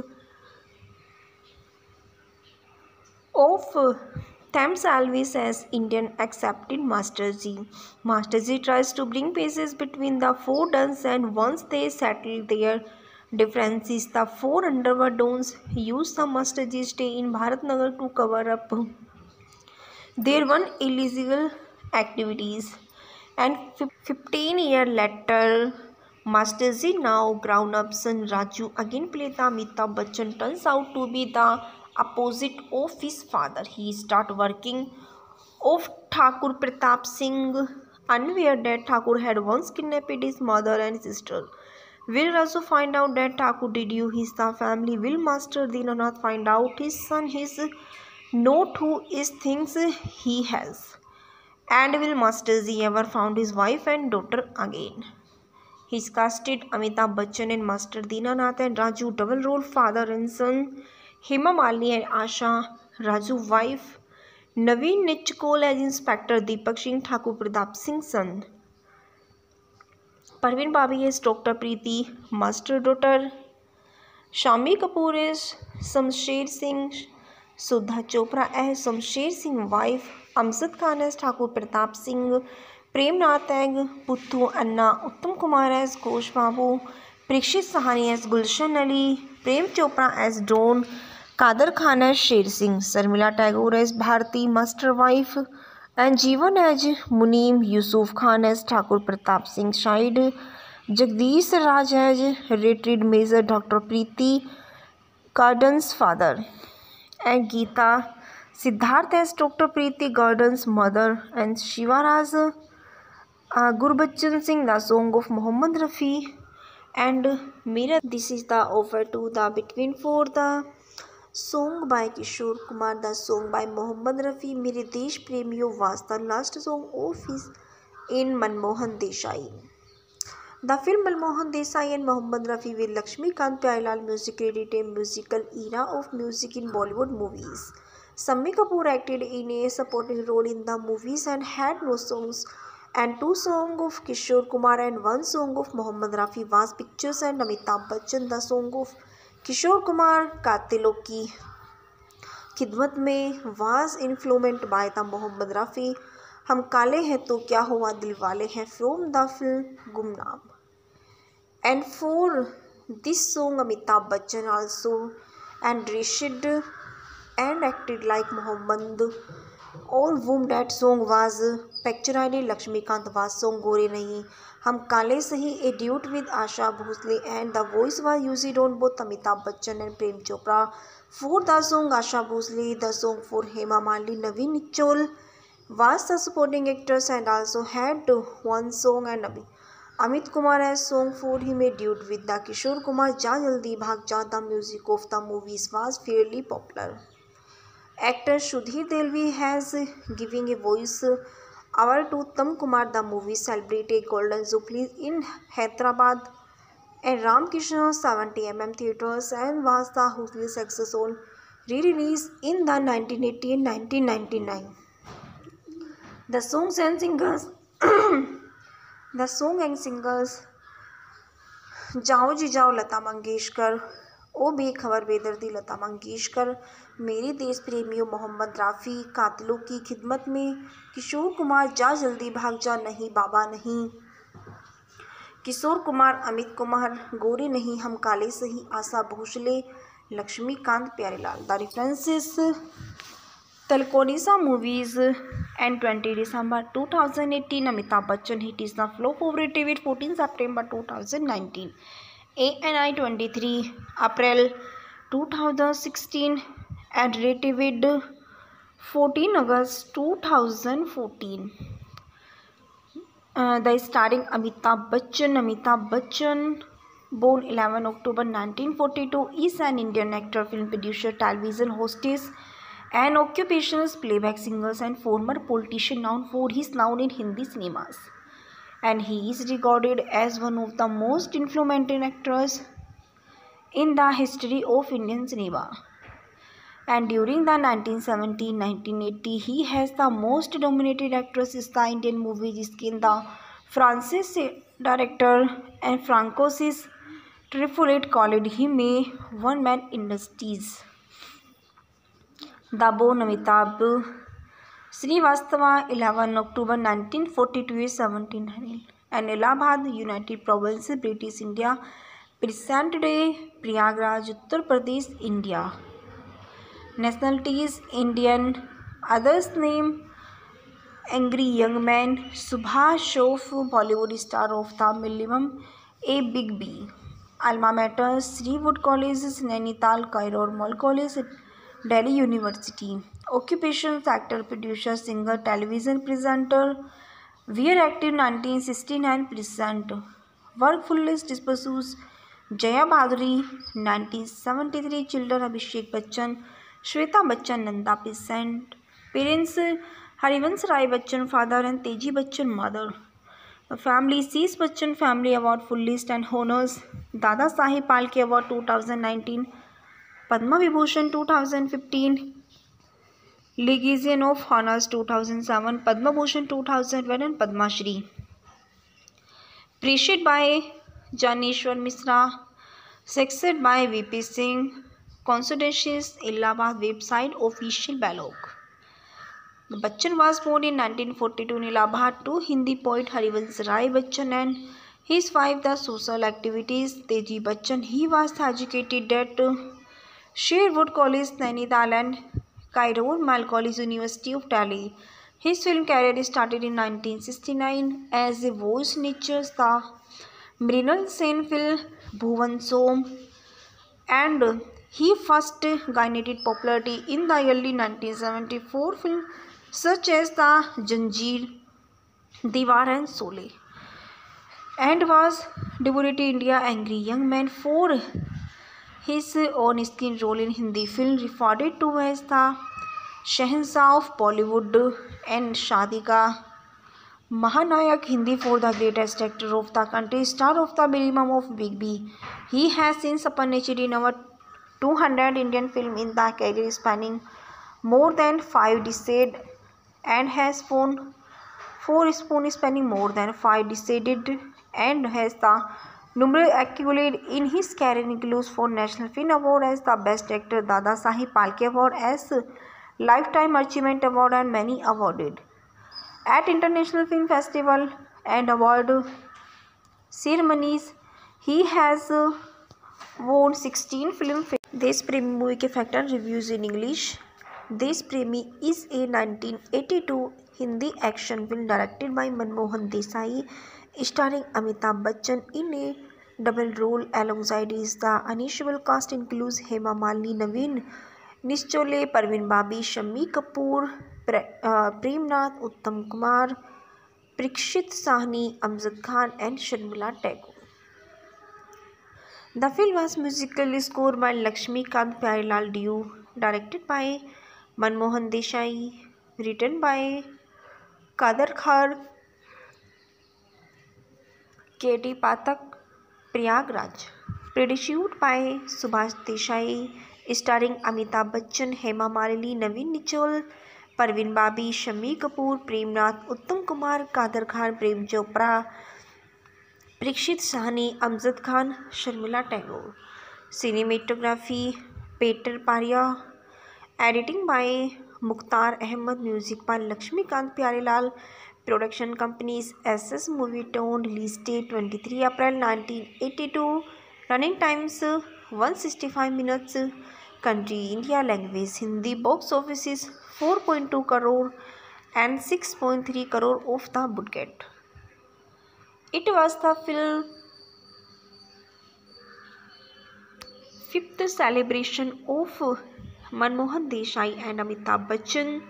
of themselves as Indian accepted Masterji. Masterji tries to bring peace between the 4 dons and once they settle their differences, the 4 underworld dons use the Masterji stay in Bharatnagar to cover up their one illegal activities. And 15 years later, Masterji, now grown-up son Raju, again played the Amitabh Bachchan, turns out to be the opposite of his father. He started working of Thakur Pratap Singh, unaware that Thakur had once kidnapped his mother and sister. Will Raju find out that Thakur did you his the family. Will Master Dinanath find out his son his not who is things he has. And will Masterji ever found his wife and daughter again? He's casted Amitabh Bachchan and Master Dinanath and Raju double role father and son, Hema Malini and Asha, Raju wife, Naveen Nichkol as Inspector Deepak Singh, Thakur Pratap Singh son, Parveen Babi as Dr. Preeti, Master daughter, Shami Kapoor as Shamsher Singh, Sudha Chopra as Shamsher Singh wife, Amjad Khan as Thakur Pratap Singh, Premnath as Puthu Anna, Uttam Kumar as Ghosh Babu, Parikshit Sahani as Gulshan Ali, Prem Chopra as Dawn, Kader Khan as Sher Singh, Sarmila Tagore as Bharti, Master wife, and Jeevan as Muneem, Yusuf Khan as Thakur Pratap Singh Shahid, Jagdish Raj as retired Major Dr. Preeti Gordon's father, and Geeta Siddharth as Dr. Preeti Gordon's mother, and Shivaraj Gurbachan Singh, the song of Mohammad Rafi, and Mira. This is the offer to the Between For the song by Kishore Kumar, the song by Mohammad Rafi, Mere Desh Premio was the last song of his in Manmohan Desai. The film Manmohan Desai and Mohammad Rafi with Lakshmikant Pyarelal music created a musical era of music in Bollywood movies. Sammi Kapoor acted in a supporting role in the movies and had no songs, and 2 songs of Kishore Kumar and 1 song of Mohammad Rafi was pictures and Amitabh Bachchan. The song of Kishore Kumar Katilon Ki खिदमत में was influenced by the Mohammad Rafi हम काले हैं तो क्या हुआ दिल वाले हैं from the film गुमनाम. And for this song Amitabh Bachchan also enriched and acted like Mohammed. All whom that song was pictured Lakshmikant was song Gore Nahi हम काले सही a duet with Asha Bhosle and the voice was used on both Amitabh Bachchan and Prem Chopra. For the song Asha Bhosle, the song for Hema Malini, Naveen Nichol was the supporting actors and also had 1 song, and Amit Kumar has song for him a duet with the Kishore Kumar Ja Jaldi Bhag Ja. The music of the movies was fairly popular. Actor Sudhir Delvi has given a voice over to Uttam Kumar. The movie celebrated Golden Jubilee in Hyderabad and Ramkrishna 70mm theatres and was the hugely success on re-release in the 1980 and 1999. The songs and singers जाओ जी जाओ लता मंगेशकर, ओ बेखबर बेदर्दी लता मंगेशकर, मेरे देश प्रेमियों मोहम्मद राफ़ी, कातिलों की खिदमत में किशोर कुमार जा जल्दी भाग जा, नहीं बाबा नहीं, किशोर कुमार, अमित कुमार, गोरे नहीं हम काले सही, Asha Bhosle, Laxmikant Pyarelal. The references Talkodisa movies and 20 December 2018 Amitabh Bachchan hit is the flop favorite with 14 September 2019. ANI 23 April 2016 and rated with 14 August 2014. The starring Amitabh Bachchan, born 11 October 1942, is an Indian actor, film producer, television hostess, an occupational playback singer and former politician known for his role in Hindi cinemas. And he is regarded as one of the most influential actors in the history of Indian cinema. And during the 1970-1980, he has the most dominated actress in the Indian movie, जिसके the Francis director and Francois Truffaut called him a one-man industries. The born Amitabh Srivastava, 11 October 1942 is 1700, and Allahabad, United Provinces, British India, present day Prayagraj, Uttar Pradesh, India. Nationalities Indian. Others name Angry Young Man, Subhash Shroff, Bollywood star of the Millennium, A Big B. Alma Mater Sri-Wood College, Nainital, Cairo, Mall College, Delhi University. Occupations actor, producer, singer, television presenter. Were active 1969 present. Work fullest disposals Jaya Bhaduri 1973. Children Abhishek Bachchan, Shweta Bachchan, Nanda present. Parents Harivansh Rai Bachchan father and Teji Bachchan mother. Family Sheesh Bachchan Family Award full list and honors. Dada Saheb Phalke Award 2019, Padma Vibhushan 2015, Legion of Honors 2007, Padma Bhushan 2001 and Padma Shri. Appreciated by Janeshwar Mishra, succeeded by VP Singh. Consultations Allahabad website official blog. Bachchan was born in 1942 in Allahabad to Hindi poet Harivansh Rai Bachchan and his wife. The social activities Teji Bachchan. He was educated at Sherwood College, Nainital and Cairo Mal College, University of Delhi. His film career started in 1969 as a voice nature the Mrinal Sen film Bhuvan Som, and he first gained popularity in the early 1974 film such as the Janjeer, Diwar and Sole, and was debuted in India Angry Young Man for his on-screen role in Hindi film referred to as the Shahenshah of Bollywood and Shadi Ka Mahanayak Hindi for the greatest actor of the country, star of the minimum of Big B. He has since achieved in over 200 Indian film in the career spanning more than 5 decades and has won 4 spoon spanning more than 5 decades and has the numerous accolades in his career includes 4 National Film Award as the Best Actor, Dada Saheb Phalke Award as Lifetime Achievement Award and many awarded at international film festival and award ceremonies. He has won 16 film. Desh Premi movie के factor reviews in English. देश प्रेमी is a 1982 Hindi action film directed by Manmohan Desai, starring Amitabh Bachchan in a double role alongside his. The unusual cast includes Hema Malini, Naveen Nichole, Parveen Babi, Shammi Kapoor, Premnath, Uttam Kumar, Parikshit Sahni, Amjad Khan and Sharmila Tagore. The film was musically scored by Lakshmikant Pyarelal Deo, directed by Manmohan Desai, written by Kader Khan, K.D. Pathak, Prayagraj, produced by Subhash Desai, starring Amitabh Bachchan, Hema Malini, Naveen Nichol, Parveen Babi, Shammi Kapoor, Premnath, Uttam Kumar, Kader Khan, Prem Chopra, Parikshit Sahni, Amjad Khan, Sharmila Tagore. Cinematography Peter Paria, editing by Mukhtar Ahmed, music by Lakshmikant Pyarelal. Production companies SS Movietone. Release date 23 April 1982. Running times 165 minutes. Country India. Language Hindi. Box office is 4.2 crore and 6.3 crore of the budget. It was the film fifth celebration of Manmohan Desai and Amitabh Bachchan.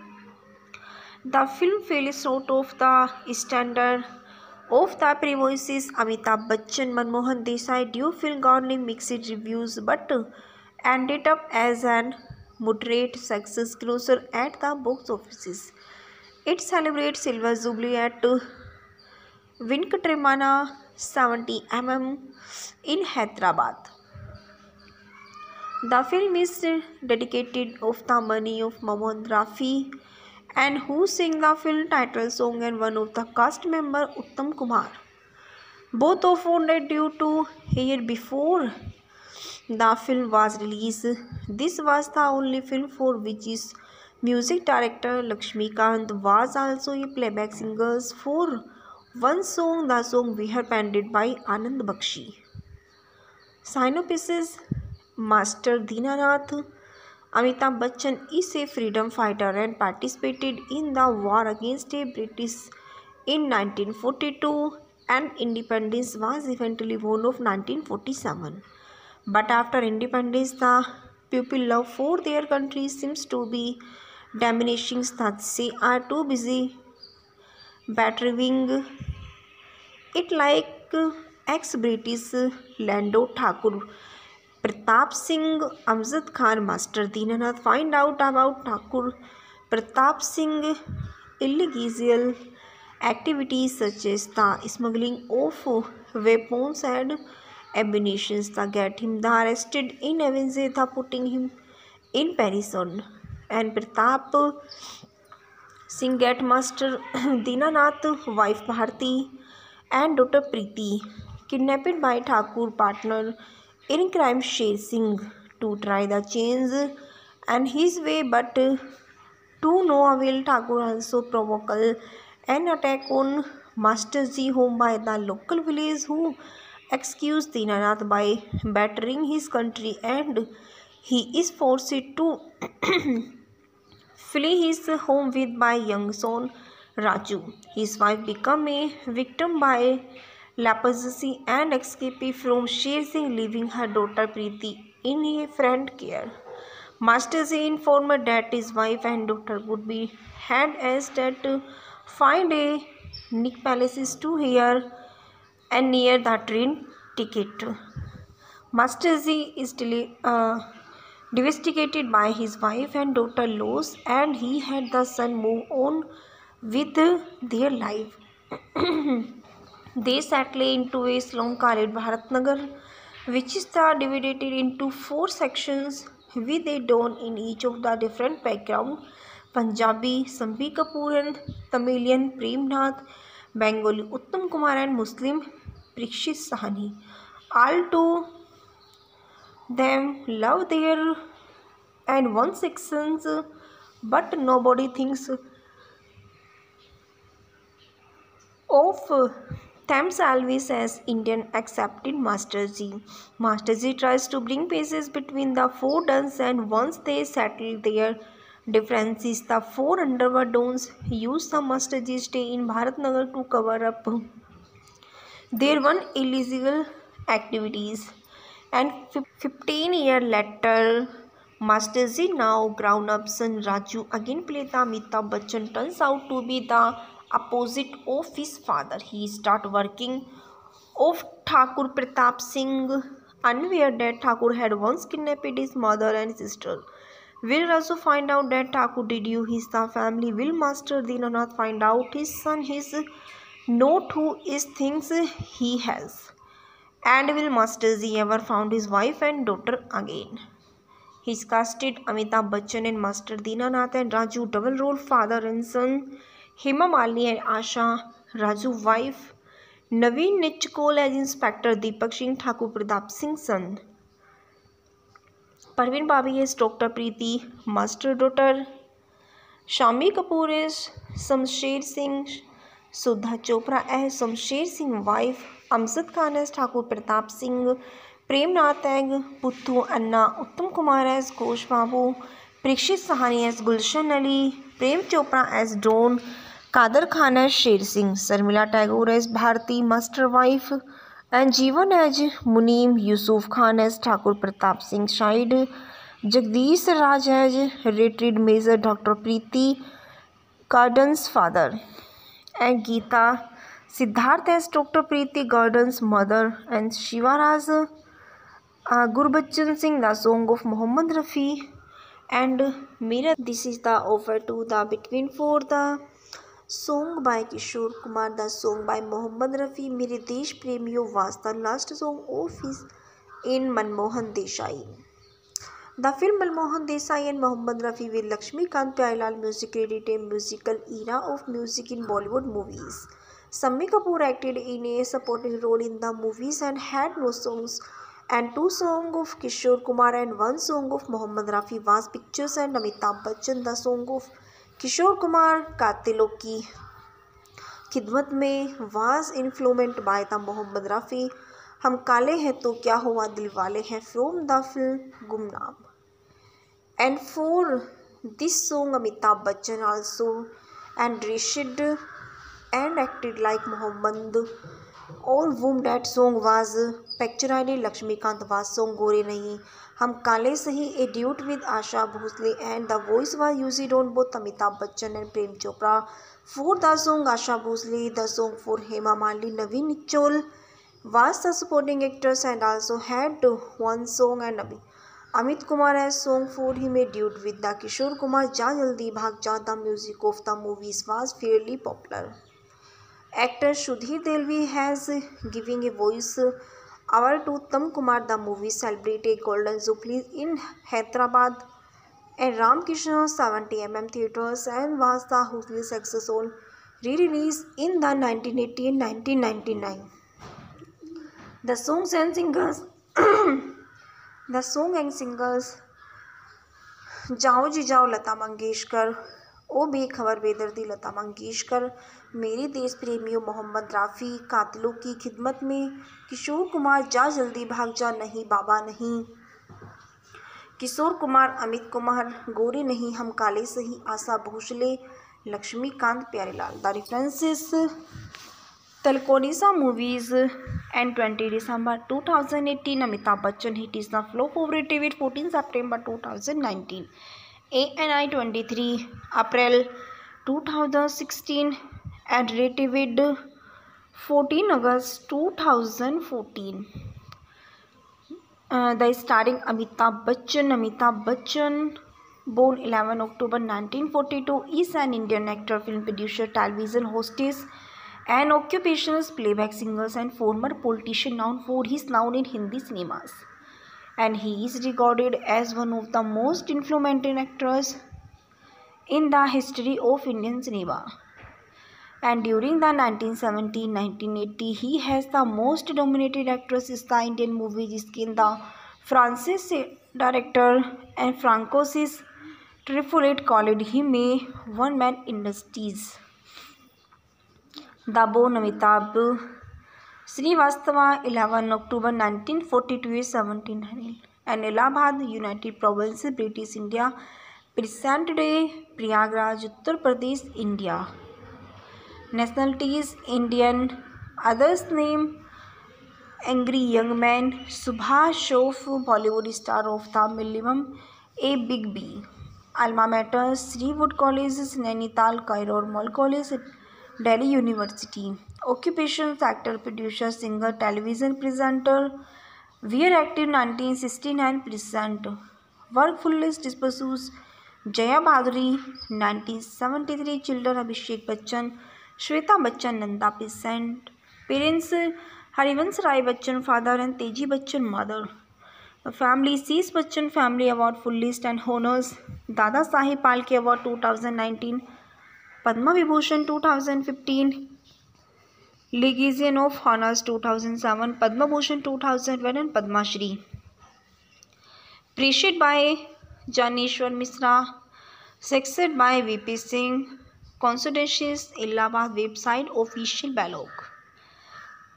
The film fell short of the standard of the previous Amitabh Bachchan Manmohan Desai duo film garnered mixed reviews but ended up as an moderate success closer at the box office. It celebrates Silver Jubilee at Venkatramana 70mm in Hyderabad. The film is dedicated of the memory of Mohammad Rafi and who sang the film title song and one of the cast member Uttam Kumar. Both of wounded due to year before the film was released. This was the only film for which his music director Lakshmikant was also a playback singer for one song, the song "Vihar", penned by Anand Bakshi. Synopsis. Master Dinanath Amitabh Bachchan is a freedom fighter and participated in the war against the British in 1942 and independence was eventually won of 1947. But after independence, the people love for their country seems to be diminishing. That they are too busy battering it like ex-British Lando Thakur, Pratap Singh, Amjad Khan. Master Dinanath find out about Thakur Pratap Singh illegal activities such as the smuggling of weapons and ammunition that get him arrested in Avenge, putting him in prison. And Pratap Singh get Master Dinanath, wife Bharti and daughter Preeti kidnapped by Thakur partner in crime Sher Singh to try the change and his way, but to no avail. Thakur also provoke an attack on Master Ji home by the local village who accuse Dinanath by battering his country and he is forced to flee his home with by young son Raju. His wife become a victim by leprosy and escape from Sher Singh, leaving her daughter Preeti in a friend care. Master Ji informed that his wife and daughter would be had as that find a Nick Palaces to here and near the train ticket. Master Ji is devastated by his wife and daughter loss and he had the son move on with their life They settle into a slum called Bharatnagar, which is divided into 4 sections with a don in each of the different background: Punjabi Sambi Kapoor and Tamilian Premnath, Bengali Uttam Kumar and Muslim Parikshit Sahani. All to them love their and one sections, but nobody thinks of themselves as Indian accepted Master Ji. Master Ji tries to bring peace between the 4 dons, and once they settle their differences, the 4 underworld dons use the Master Ji stay in Bharatnagar to cover up their one illegal activities. And 15 years later, Master Ji, now grown-up son Raju, again played the Amitabh Bachchan, turns out to be the opposite of his father. He started working of Thakur Pratap Singh, unaware that Thakur had once kidnapped his mother and sister. Will Raju find out that Thakur did you his the family? Will Master Dinanath find out his son is not who is thinks he has? And will Master Ji ever found his wife and daughter again? He's casted Amitabh Bachchan and Master Dinanath and Raju double role father and son. Hema Malini and Asha, Raju wife. Naveen Nichkol as Inspector Deepak Singh, Thakur Pratap Singh's son. Parveen Babi as Dr. Preeti, Master daughter. Shami Kapoor is Shamsher Singh. Sudha Chopra as Shamsher Singh wife. Amjad Khan as Thakur Pratap Singh. Premnath as Puthu Anna. Uttam Kumar as Ghosh Babu. Parikshit Sahani as Gulshan Ali. Prem Chopra as Dawn. Kader Khan as Sher Singh. Sarmila Tagore as Bharti, Master wife. And Jeevan as Muneem. Yusuf Khan as Thakur Pratap Singh Shahid. Jagdish Raj as retired Major Dr. Preeti Gordon's father. And Geeta Siddharth as Dr. Preeti Gordon's mother. And Shivaraj Gurbachan Singh, the song of Mohammad Rafi. And Mira, this is the offer to the Between For the song by Kishore Kumar, the song by Mohammad Rafi. Mere Desh Premio was the last song of his in Manmohan Desai. The film Manmohan Desai and Mohammad Rafi with Lakshmikant Pyarelal music credit a musical era of music in Bollywood movies. Sammi Kapoor acted in a supporting role in the movies and had no songs, and 2 songs of Kishore Kumar and 1 song of Mohammad Rafi was pictures, and Amitabh Bachchan, the song of Kishore Kumar Katilon Ki Khidmat Mein was influenced by the Mohammad Rafi. हम काले हैं तो क्या हुआ दिल वाले हैं from the film Gumnaam. And for this song Amitabh Bachchan also enriched and acted like Mohammed. All whom that song was pictured Lakshmikant was song Gore Nahi Hum Kale Sahi, a duet with Asha Bhosle, and the voice was used on both Amitabh Bachchan and Prem Chopra. For the song Asha Bhosle, the song for Hema Malini, Naveen Nichkol was the supporting actors and also had 1 song, and Amit Kumar as song for him a duet with the Kishore Kumar Ja Jaldi Bhag Ja. The music of the movies was fairly popular. Actor Sudhir Delvi has given a voice over to Uttam Kumar. The movie celebrated Golden Jubilee in Hyderabad and Ramkrishna 70mm theatres and was the hugely successful re-release in the 1980 and 1999. The songs and singers जाओ जी जाओ लता मंगेशकर, ओ बेखबर बेदर्दी लता मंगेशकर, मेरे देश प्रेमियों मोहम्मद राफ़ी, कातिलों की खिदमत में किशोर कुमार, जा जल्दी भाग जा, नहीं बाबा नहीं, किशोर कुमार, अमित कुमार, गोरे नहीं हम काले सही, Asha Bhosle, Laxmikant Pyarelal. The references Talkodisa movies and 20 December 2018 Amitabh Bachchan hit is the flop of rated 14 September 2019. ANI 23 April 2016 and rated 14 August 2014. The starring Amitabh Bachchan, born 11 October 1942, is an Indian actor, film producer, television hostess, An occupational playback singer and former politician known for his renown in Hindi cinemas. And he is regarded as one of the most influential actors in the history of Indian cinema. And during the 1970-1980, he has the most dominated actress in the Indian movie, जिसके the Francis director and Francois Truffaut called him a one-man industries. The born Amitabh Srivastava, 11 October 1942 is 1700, and Allahabad, United Provinces, British India, present day Prayagraj, Uttar Pradesh, India. Nationalities Indian. Others name Angry Young Man, Subhash of Bollywood star of the Millennium, A Big B. Alma Mater Sri Wood College, Nainital, Cairo, Mall College, Delhi University. Occupations actor, producer, singer, television presenter. Were active 1969 present. Work fullest disposals Jaya Bhaduri 1973. Children Abhishek Bachchan, Shweta Bachchan, Nanda present. Parents Harivansh Rai Bachchan father and Teji Bachchan mother. Family Sheesh Bachchan Family Award full list and honors Dada Saheb Phalke Award 2019, Padma Vibhushan 2015, Legion of Honors 2007, Padma Bhushan 2001 and Padma Shri. Appreciated by Janeshwar Mishra, succeeded by VP Singh. Consolidations Allahabad website official blog.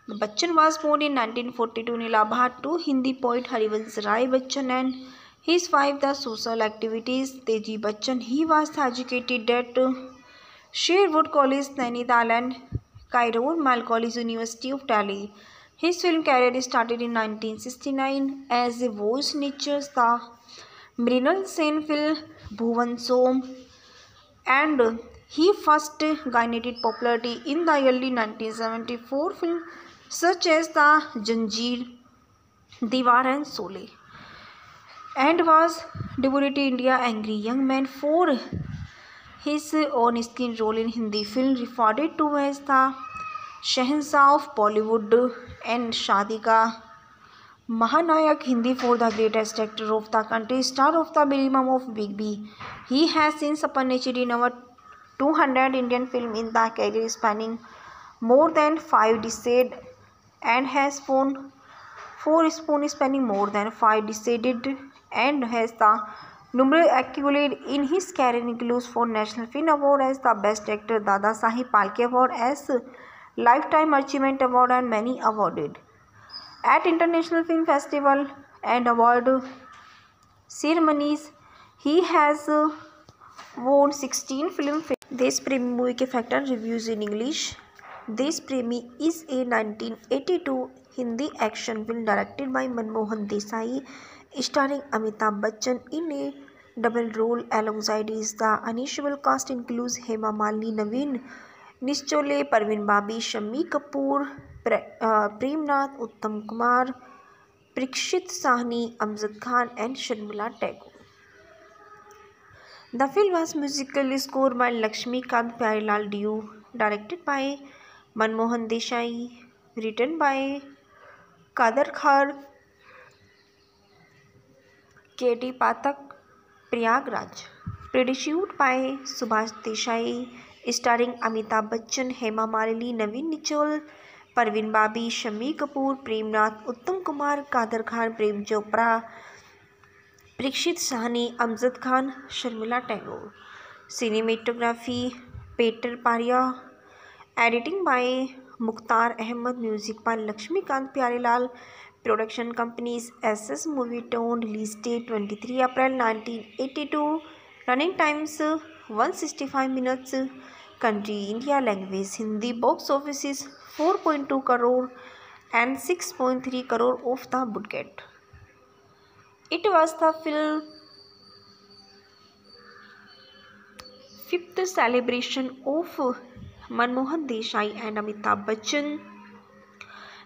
Bachchan was born in 1942 in Allahabad to Hindi poet Harivansh Rai Bachchan and his wife. The social activities Teji Bachchan. He was educated at Sherwood College, Nainital and Cairo Mal College, University of Delhi. His film career started in 1969 as a voice niches the Mrinal Sen film Bhuvan Som, and he first gained popularity in the early 1974 film such as the Janjeer, Diwar and Sole, and was debuted in India Angry Young Man for his on-screen role in Hindi film referred to as the Shahenshah of Bollywood and Shaadi Ka Mahanayak Hindi for the greatest actor of the country, star of the minimum of Big B. He has since appeared in over 200 Indian films in the career spanning more than 5 decades and has won 4 spoons spanning more than 5 decades and has the numerous accolades in his career includes 4 National Film Award as the Best Actor, Dada Saheb Phalke Award as Lifetime Achievement Award and many awarded at international film festival and award ceremonies. He has won 16 film fare. देश प्रेमी movie के factor reviews in English. देश प्रेमी is a 1982 Hindi action film directed by Manmohan Desai starring Amitabh Bachchan in a double role alongside his. The unusual cast includes Hema Malini, Naveen Nischole, Parveen Babi, Shammi Kapoor, Prem Nath, Uttam Kumar, Parikshit Sahni, Amjad Khan and Sharmila Tagore. The film was musically scored by Lakshmikant Pyarelal Deo, directed by Manmohan Desai, written by Kader Khan, K.T. Pathak, Prayagraj, produced by Subhash Desai, starring Amitabh Bachchan, Hema Malini, Naveen Nichol, Parveen Babi, Shammi Kapoor, Prem Nath, Uttam Kumar, Kader Khan, Prem Chopra, Parikshit Sahni, Amjad Khan, Sharmila Tagore. Cinematography Peter Paria, editing by Mukhtar Ahmed, music by Lakshmikant Pyarelal. Production companies SS Movietone. Release date 23 April 1982. Running times 165 minutes. Country India. Language Hindi. Box office is 4.2 crore and 6.3 crore of the budget. It was the film fifth celebration of Manmohan Desai and Amitabh Bachchan.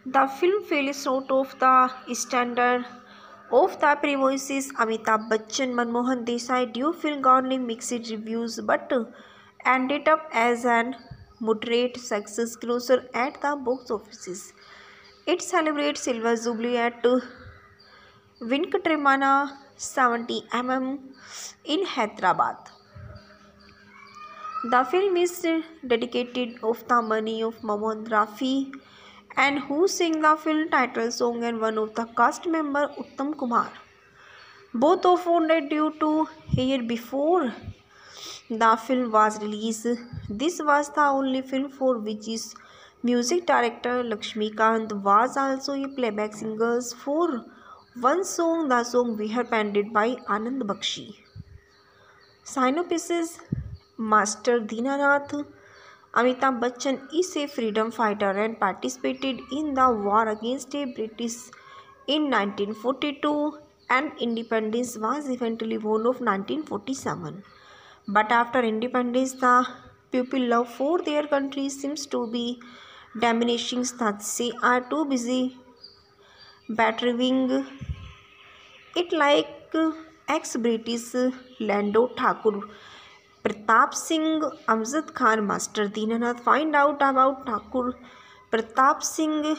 The film fell short of the standard of the previous Amitabh Bachchan Manmohan Desai duo film, garnering mixed reviews but ended up as an moderate success closer at the box offices. It celebrates Silver Jubilee at Venkatramana 70 in Hyderabad. The film is dedicated of the memory of Mohammad Rafi and who sang the film title song and one of the cast member Uttam Kumar. Both of wounded due to year before the film was released. This was the only film for which his music director Lakshmikant was also a playback singer for one song, the song Vihar penned by Anand Bakshi. Synopsis: Master Dinanath Amitabh Bachchan is a freedom fighter and participated in the war against the British in 1942 and independence was eventually won of 1947. But after independence, the people love for their country seems to be diminishing. They are too busy battering it like ex-British Lando Thakur Pratap Singh Amjad Khan. Master Dinanath find out about Thakur Pratap Singh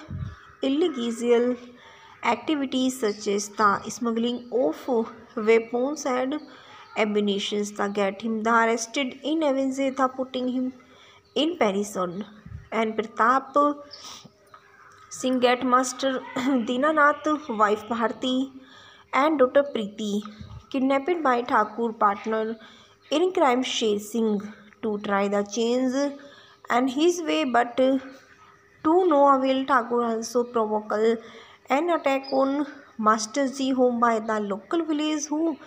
illegal activities such as the smuggling of weapons and ammunition that get him the arrested in avenge the putting him in prison. And Pratap Singh get Master Dinanath wife Bharti and daughter Preeti kidnapped by Thakur partner in crime Sher Singh to try the change and his way, but to no avail. Thakur also provoke an attack on Master's home by the local village who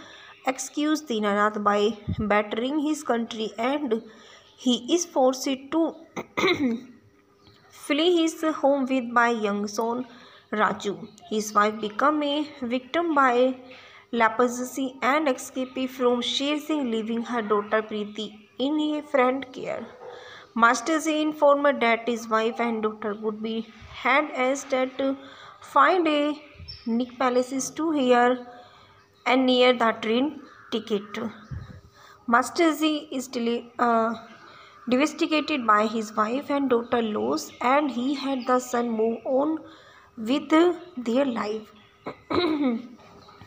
accused Dinanath by battering his country and he is forced to flee his home with by young son Raju. His wife become a victim by leprosy and escape from Sher Singh, leaving her daughter Preeti in a friend care. Master Ji informed that his wife and daughter would be had asked that to find a Nick Palaces to here and near the train ticket. Master Ji is devastated by his wife and daughter loss and he had the son move on with their life.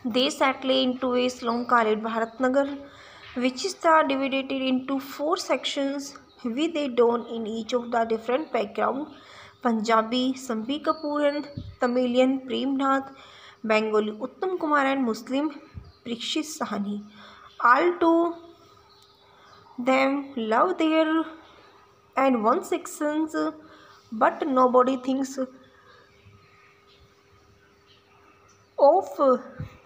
They settle into a slum called Bharatnagar, which is divided into 4 sections with a don in each of the different background: Punjabi Sambhi Kapoor and Tamilian Premnath, Bengali Uttam Kumar and Muslim Parikshit Sahani. All two them love their and one sections, but nobody thinks of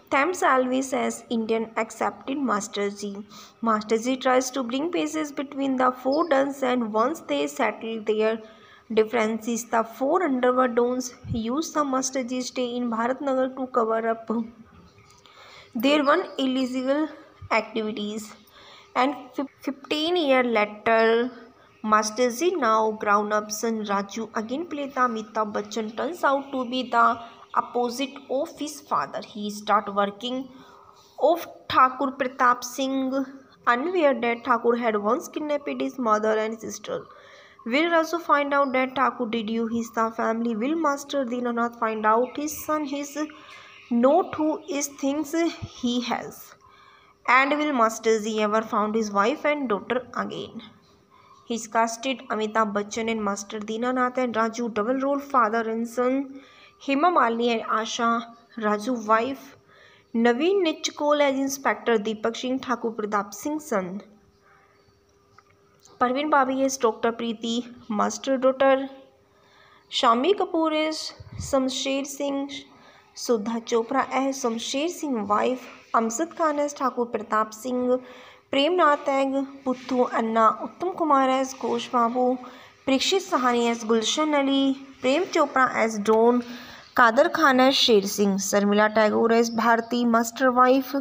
themselves as Indian accepted Master Ji. Master Ji tries to bring peace between the 4 dons and once they settle their differences, the 4 underworld dons use the Master Ji stay in Bharatnagar to cover up their one illegal activities. And 15 years later, Master Ji, now grown-up son Raju, again played the Amitabh Bachchan, turns out to be the opposite of his father. He start working of Thakur Pratap Singh, unaware that Thakur had once kidnapped his mother and sister. Will also find out that Thakur did you his the family. Will Master Dinanath find out his son his not who is things he has. And will Master Ji ever found his wife and daughter again? He's casted Amitabh Bachchan and Master Dinanath and Raju double role father and son. Hema Malini and Asha Raju wife. Naveen Nichkol as Inspector Deepak Singh Thakur Pratap Singh's son. Parveen Babi as Dr. Preeti Master daughter. Shami Kapoor as Shamsher Singh. Sudha Chopra as Shamsher Singh wife. Amjad Khan as Thakur Pratap Singh. Premnath as Puthu Anna. Uttam Kumar as Ghosh Babu. Parikshit Sahani as Gulshan Ali. Prem Chopra as Dawn. Kader Khan as Sher Singh. Sarmila Tagore as Bharti Master wife.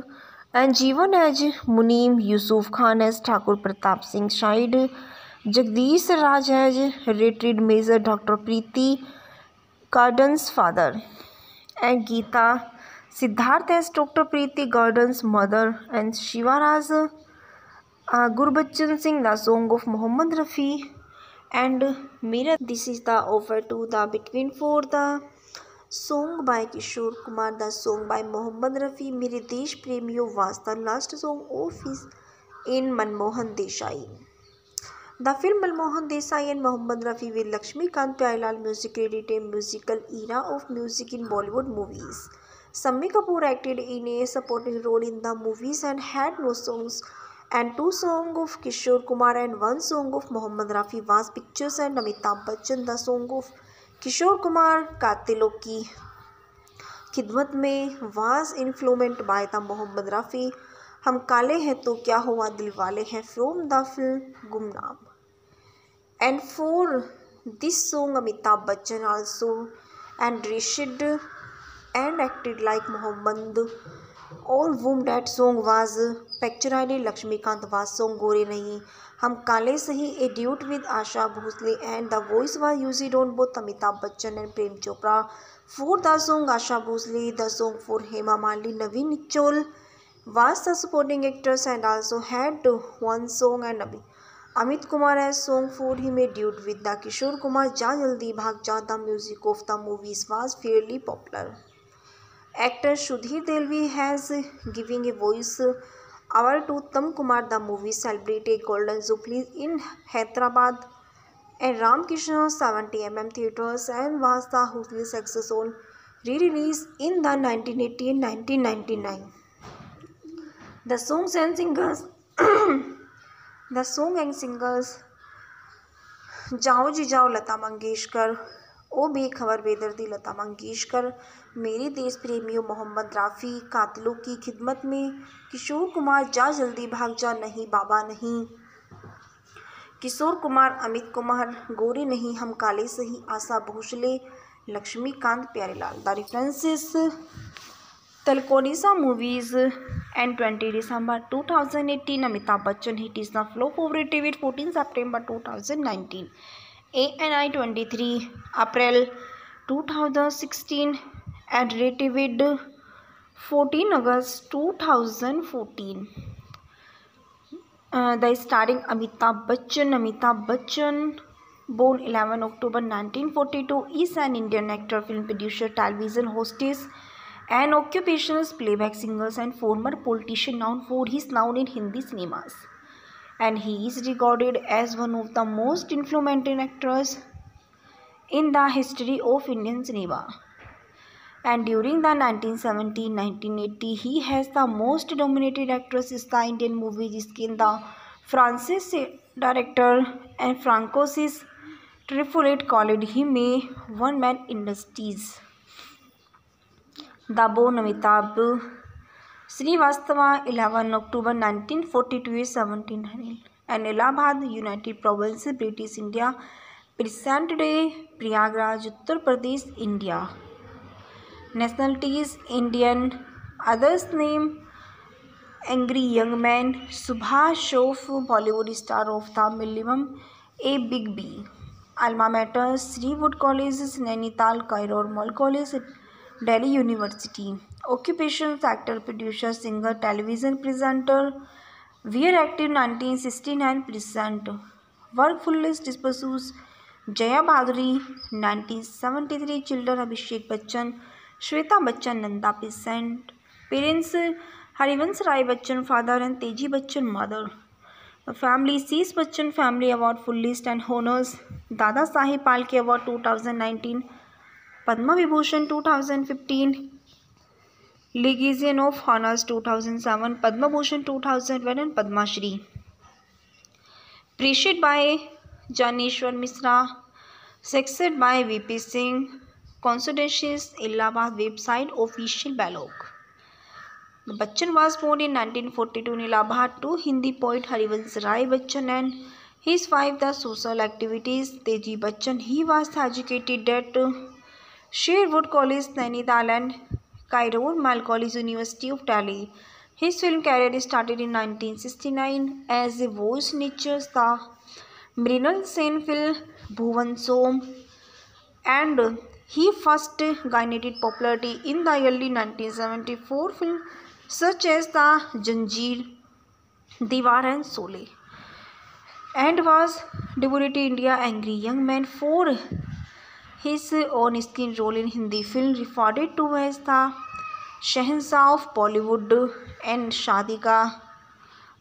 And Jeevan as Muneem. Yusuf Khan as Thakur Pratap Singh Shahid. Jagdish Raj as retired Major Dr. Preeti Gordon's father. And Geeta Siddharth as Dr. Preeti Gordon's mother. And Shivaraj Gurbachan Singh, the song of Mohammad Rafi. and Mira. This is the offer to the between for the song by Kishore Kumar, the song by Mohammad Rafi. Mere Desh Premio was the last song of his in Manmohan Desai. The film Manmohan Desai and Mohammad Rafi with Lakshmikant Pyarelal music created a musical era of music in Bollywood movies. Sammi Kapoor acted in a supporting role in the movies and had no songs, and two songs of Kishore Kumar and one song of Mohammad Rafi was pictures, and Amitabh Bachchan. The song of Kishore Kumar Katilon Ki खिदमत में was influenced by the Mohammad Rafi. हम काले हैं तो क्या हुआ दिल वाले हैं from the film गुमनाम. And for this song Amitabh Bachchan also enriched and acted like Mohammad. All whom that song was pictured Lakshmikant was song Gore Nahi हम काले सही a duet with Asha Bhosle, and the voice was used on both Amitabh Bachchan and Prem Chopra. For the song Asha Bhosle, the song for Hema Malini, Naveen Nichol was the supporting actress and also had one song, and Amit Kumar has song for him a duet with the Kishore Kumar. Ja Jaldi Bhag Ja. The music of the movies was fairly popular. Actor Sudhir Delvi has given a voice over to Uttam Kumar. The movie celebrated Golden Jubilee in Hyderabad and Ramkrishna 70mm theatres and was the hugely success on re-release in the 1980 and 1999. The songs and singers जाओ जी जाओ लता मंगेशकर, ओ बेखबर बेदर्दी लता मंगेशकर, मेरे देश प्रेमियों मोहम्मद राफ़ी, कातिलों की खिदमत में किशोर कुमार, जा जल्दी भाग जा, नहीं बाबा नहीं, किशोर कुमार, अमित कुमार, गोरे नहीं हम काले सही, Asha Bhosle, Laxmikant Pyarelal. The references Talkonisa movies and 20 December 2018 Amitabh Bachchan hit is the flow favorite with 14 September 2019. ANI 23 April 2016 and rated with 14 August 2014. The starring Amitabh Bachchan, born 11 October 1942, is an Indian actor, film producer, television hostess, an occupational playback singer and former politician known for his role in Hindi cinemas. And he is regarded as one of the most influential actors in the history of Indian cinema. And during the 1970-1980, he has the most dominated actress in the Indian movie, जिसके the Francis director and Francois Truffaut called him a one-man industries. The born Amitabh Srivastava, 11 October 1942 is 1700, and Allahabad, United Provinces, British India, present day Prayagraj, Uttar Pradesh, India. Nationality is Indian. Others name Angry Young Man, Subhash Shroff, Bollywood star of the Millennium, A Big B. Alma Mater, Sri Wood College, Nainital, Cairo, Mall College, Delhi University. Occupations actor, producer, singer, television presenter. We're active 1969 present. Work fullest disposes Jaya Bhaduri 1973. Children Abhishek Bachchan, Shweta Bachchan, Nanda present. Parents Harivansh Rai Bachchan father and Teji Bachchan mother. Family Sheesh Bachchan Family Award full list and honors. Dada Saheb Phalke Award 2019, Padma Vibhushan 2015, Legion of Honors 2007, Padma Bhushan 2001 and Padma Shri. Appreciated by Janeshwar Misra, succeeded by VP Singh. Consultations Allahabad website official blog. Bachchan was born in 1942 in Allahabad to Hindi poet Harivansh Rai Bachchan and his wife. The social activities Teji Bachchan. He was educated at Sherwood College, Nainital and Cairo Mal College, University of Delhi. His film career started in 1969 as a voice niches the Mrinal Sen film Bhuvan Som, and he first gained popularity in the early 1974 film such as the Janjeer, Diwar and Sole. and was devoted to India angry young man for his on-screen role in Hindi film referred to as the Shahanshah of Bollywood and Shadi Ka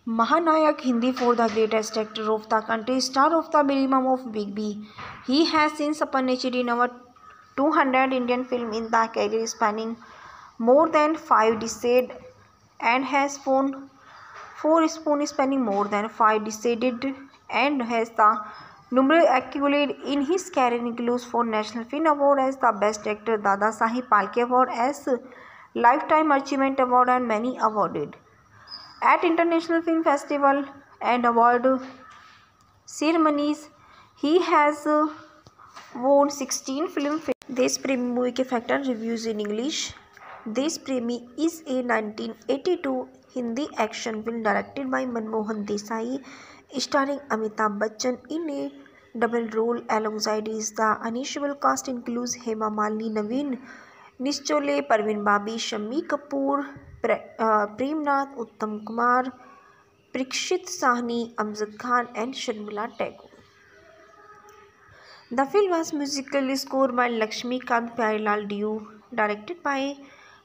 Mahanayak Hindi for the greatest actor of the country, star of the minimum of Big B. He has since appeared in over 200 Indian films in the career spanning more than 5 decades and has won 4 spoon spanning more than 5 decades and has the numerous accolades in his career includes 4 National Film Award as the Best Actor, Dada Saheb Phalke Award as Lifetime Achievement Award and many awarded at international film festival and award ceremonies. He has won 16 film Desh Premi movie के factor reviews in English. Desh Premi is a 1982 Hindi action film directed by Manmohan Desai, starring Amitabh Bachchan in a double role alongside his the unusual cast includes Hema Malini, Naveen Nischole, Parveen Babi, Shammi Kapoor, Premnath, Uttam Kumar, Parikshit Sahni, Amjad Khan and Sharmila Tagore. The film was musically scored by Lakshmikant Pyarelal Deo, directed by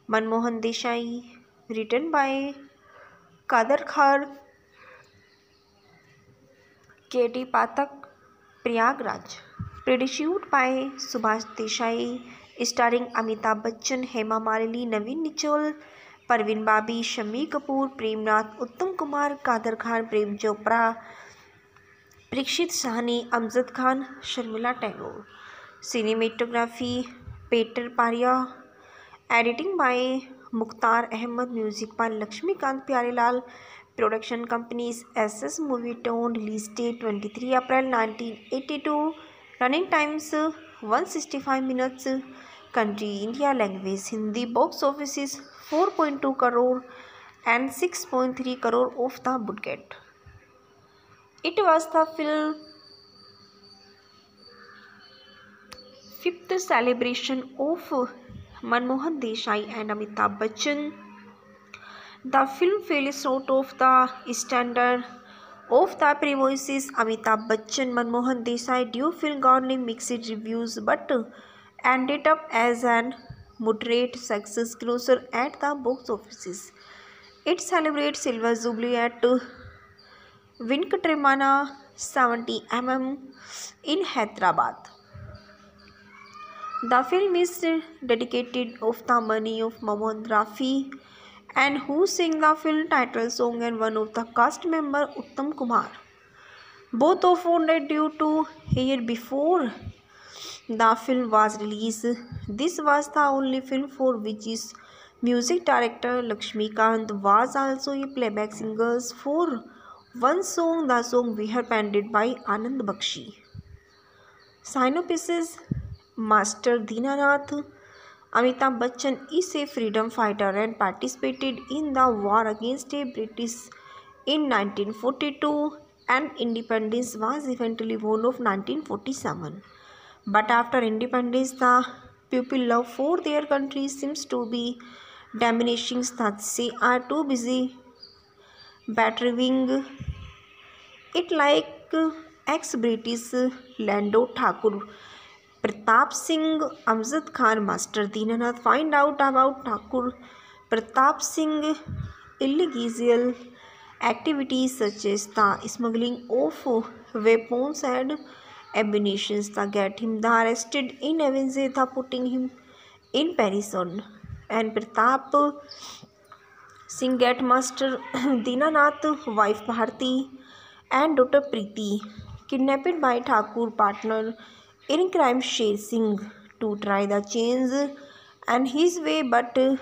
Manmohan Desai, written by Kader Khan, K.D. Pathak, Prayagraj, produced by Subhash Desai, starring Amitabh Bachchan, Hema Malini, Naveen Nichol, Parveen Babi, Shammi Kapoor, Premnath, Uttam Kumar, Kader Khan, Prem Chopra, Parikshit Sahni, Amjad Khan, Sharmila Tagore. Cinematography Peter Parya, editing by Mukhtar Ahmed, music by Lakshmikant Pyarelal. Production companies SS Movie Tone, release date 23 April 1982, running times 165 minutes, country India, language Hindi, box office is 4.2 crore and 6.3 crore of the budget. It was the film fifth celebration of Manmohan Desai and Amitabh Bachchan. The film fell short of the standard of the premises. Amitabh Bachchan Manmohan Desai duo film garnered mixed reviews but ended up as an moderate success closer at the box offices. It celebrates Silver Jubilee at Venkatramana 70mm in Hyderabad. The film is dedicated of the money of Mohammad Rafi and who sang the film title song and one of the cast member Uttam Kumar. Both of wounded due to year before the film was released. This was the only film for which his music director Lakshmikant was also a playback singer for one song, the song We Are penned by Anand Bakshi. Synopsis: Master Dinanath Amitabh Bachchan is a freedom fighter and participated in the war against the British in 1942 and independence was eventually won of 1947. But after independence, the people love for their country seems to be diminishing. They are too busy battering it like ex-British Lando Thakur Pratap Singh, Amjad Khan, Master Dinanath find out about Thakur Pratap Singh illegal activities such as the smuggling of weapons and ammunition that get him arrested in Avenza, putting him in prison. And Pratap Singh get Master Dinanath, wife Bharti and daughter Preeti kidnapped by Thakur partner in crime Sher Singh to try the change and his way, but to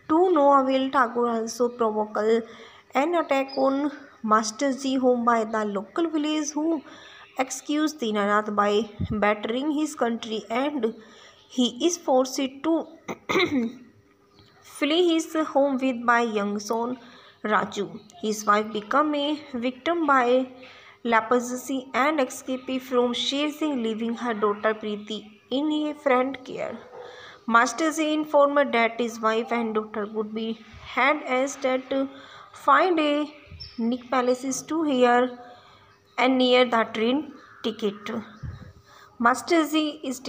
no avail. Thakur also provoke an attack on Master Ji home by the local village who accused Dinanath by battering his country and he is forced to flee his home with by young son Raju. His wife become a victim by leprosy and escape from Sher Singh, leaving her daughter Preeti in a friend care. Master Ji informed that his wife and daughter would be had as that find a Nick palaces to here and near the train ticket. Master Z is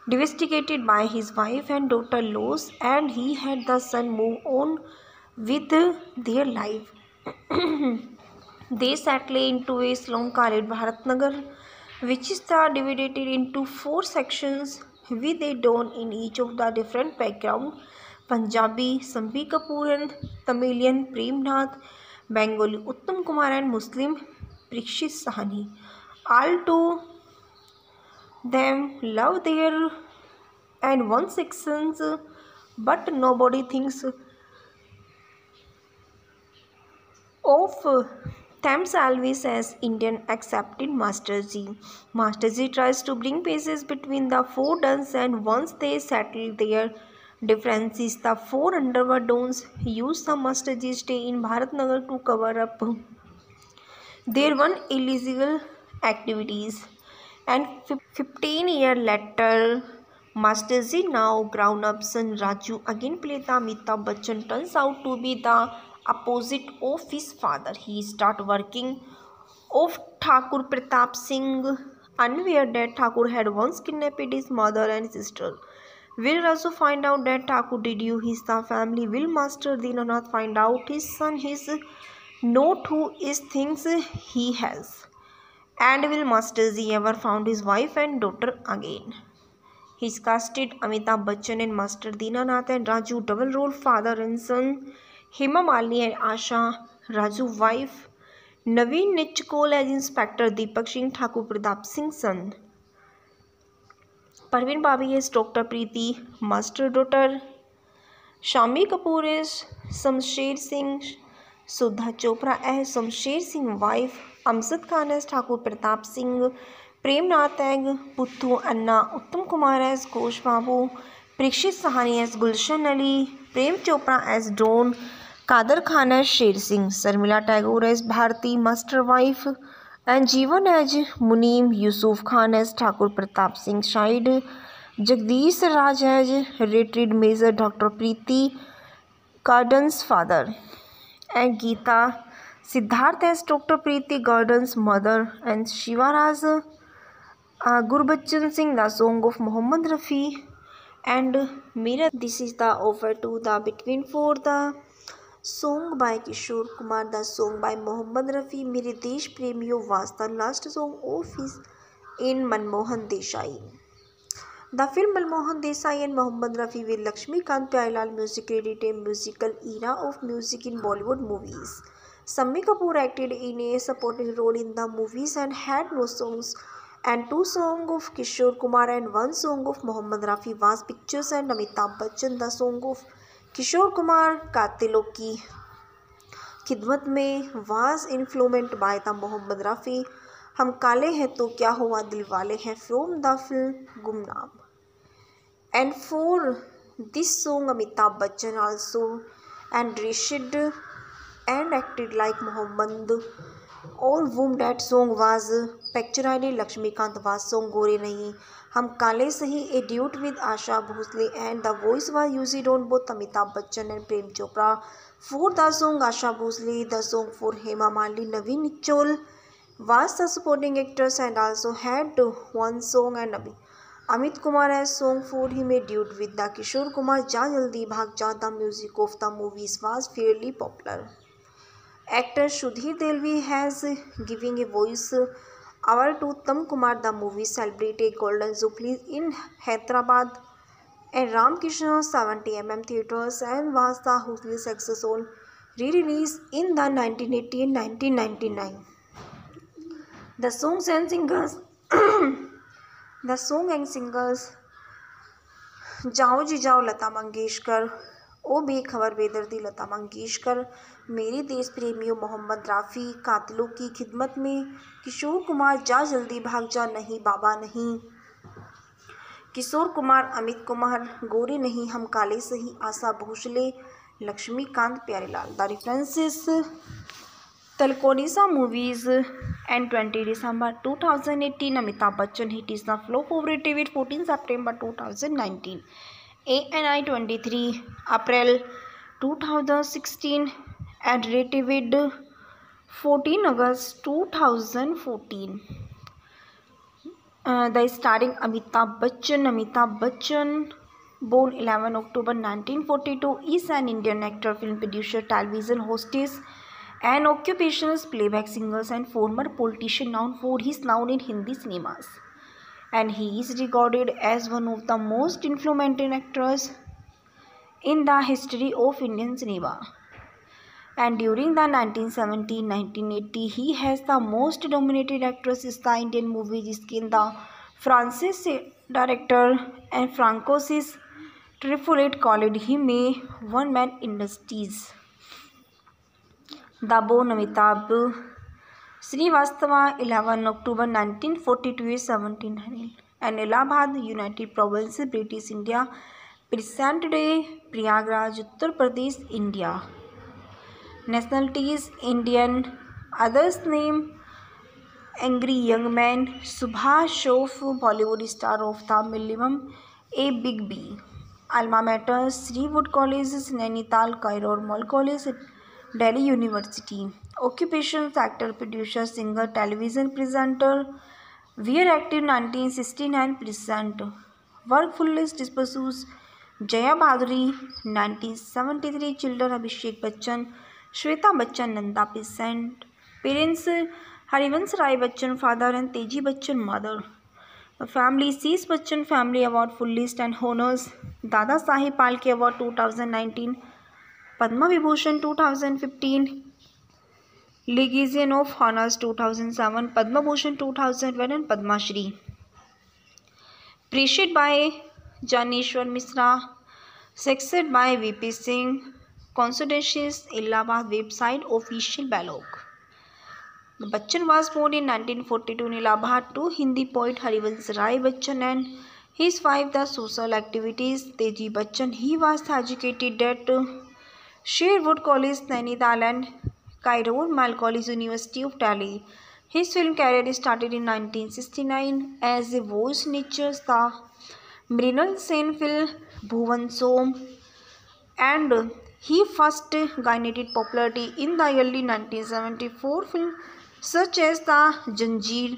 devastated by his wife and daughter loss, and he had the son move on with their life. They settle into a slum called Bharatnagar, which is divided into four sections with a don in each of the different background: Punjabi, Sambi Kapoor and Tamilian Premnath, Bengali Uttam Kumar and Muslim Parikshit Sahani. All two them love their and one sections, but nobody thinks of themselves as Indian accepted Master Z. Master Z tries to bring peace between the four dons, and once they settle their differences, the four underworld dons use the Master Z stay in Bharatnagar to cover up their one illegal activities. And 15 years later, Master Z, now grown-up son Raju, again played the Amitabh Bachchan, turns out to be the opposite of his father. He started working of Thakur Pratap Singh, unaware that Thakur had once kidnapped his mother and sister. Will Raju find out that Thakur did you his the family? Will Master Dinanath find out his son is not who is thinks he has? And will Master Z ever found his wife and daughter again? He's casted Amitabh Bachchan and Master Dinanath and Raju double role father and son, Hema Malini and Asha, Raju wife, Naveen Nichkol as Inspector Deepak Singh, Thakur Pratap Singh's son, Parveen Babi as Dr. Preeti, Master daughter, Shami Kapoor is Shamsher Singh, Sudha Chopra as Shamsher Singh wife, Amjad Khan as Thakur Pratap Singh, Premnath as Puthu Anna, Uttam Kumar as Ghosh Babu, Parikshit Sahani as Gulshan Ali, Prem Chopra as Dawn, Kader Khan as Sher Singh, Sarmila Tagore as Bharti, Master wife, and Jeevan as Muneem, Yusuf Khan as Thakur Pratap Singh Shahid, Jagdish Raj as retired Major Dr. Preeti Gordon's father, and Geeta Siddharth as Dr. Preeti Gordon's mother, and Shivaraj Gurbachan Singh, the song of Muhammad Rafi, and Mira. This is the offer to the Between Four, the song by Kishore Kumar, the song by Muhammad Rafi. Mere Desh Premio was the last song of his in Manmohan Desai. The film Manmohan Desai and Muhammad Rafi with Lakshmikant Pyarelal music credit a musical era of music in Bollywood movies. Sammi Kapoor acted in a supporting role in the movies and had no songs, and two songs of Kishore Kumar and one song of Muhammad Rafi was pictures and Amitabh Bachchan. The song of Kishore Kumar Katilon Ki Khidmat Mein was influenced by the Muhammad Rafi हम काले हैं तो क्या हुआ दिल वाले हैं from the film Gumnaam. And for this song Amitabh Bachchan also enriched and acted like Muhammad. All whom that song was pictured Lakshmikant was song Gore Nahi Hum Kale Sahi, a duet with Asha Bhosle, and the voice was used on both Amitabh Bachchan and Prem Chopra. For the song Asha Bhosle, the song for Hema Malini, Naveen Nichol was the supporting actors and also had one song, and Amit Kumar has song for him a duet with the Kishore Kumar. Ja Jaldi Bhag Ja, the music of the movies was fairly popular. Actor Sudhir Delvi has giving a voice over to Uttam Kumar. The movie celebrated Golden Jubilee in Hyderabad and Ram Krishna 70mm theatres and was the hugely successful re-release in the 1980 and 1999. The songs and singers जाओ जी जाओ लता मंगेशकर, ओ बेखबर बेदर्दी लता मंगेशकर, मेरे देश प्रेमियों मोहम्मद राफ़ी, कातिलों की खिदमत में किशोर कुमार, जा जल्दी भाग जा, नहीं बाबा नहीं, किशोर कुमार, अमित कुमार, गोरे नहीं हम काले सही, Asha Bhosle, Laxmikant Pyarelal. The references Talkonisa movies and 20 December 2018 Amitabh Bachchan hit is the flop over TV 14 September 2019 ANI 23 April 2016 and rated 14 August 2014. The starring Amitabh Bachchan. Amitabh Bachchan, born 11 October 1942, is an Indian actor, film producer, television hostess, and occupational playback singer and former politician known for his role in Hindi cinemas. And he is regarded as one of the most influential actors in the history of Indian cinema. And during the 1970-1980, he has the most dominated actress in the Indian movie, जिसके अंदर Francis director and Francois Truffaut called him a one-man industries. The born Amitabh Srivastava, 11 October 1942 is 1700, and Allahabad, United Provinces, British India, present day Prayagraj, Uttar Pradesh, India. Nationalities Indian. Others name Angry Young Man, Subhash Shroff, Bollywood star of the Millennium, A Big B. Alma Mater Sherwood College, Nainital, Cairo, Mall College, Delhi University. Occupations actor, producer, singer, television presenter. We're active 1969 present. Work full list pursues Jaya Bhaduri 1973. Children Abhishek Bachchan, Shweta Bachchan, Nanda present. Parents Harivansh Rai Bachchan father and Teji Bachchan mother. Family Sheesh Bachchan Family Award full list and honors Dada Saheb Phalke Award 2019, Padma Vibhushan 2015, Legion of Honors 2007, Padma Bhushan 2001 and Padma Shri. Appreciated by Janeshwar Mishra, succeeded by VP Singh. Consolidations Allahabad website official blog. Bachchan was born in 1942 in Allahabad to Hindi poet Harivansh Rai Bachchan and his wife. The social activities Teji Bachchan. He was educated at Sherwood College, Nainital and Cairo Mal College, University of Delhi. His film career started in 1969 as a voice nature the Mrinal Sen film Bhuvan Som, and he first gained popularity in the early 1974 film such as the Janjeer,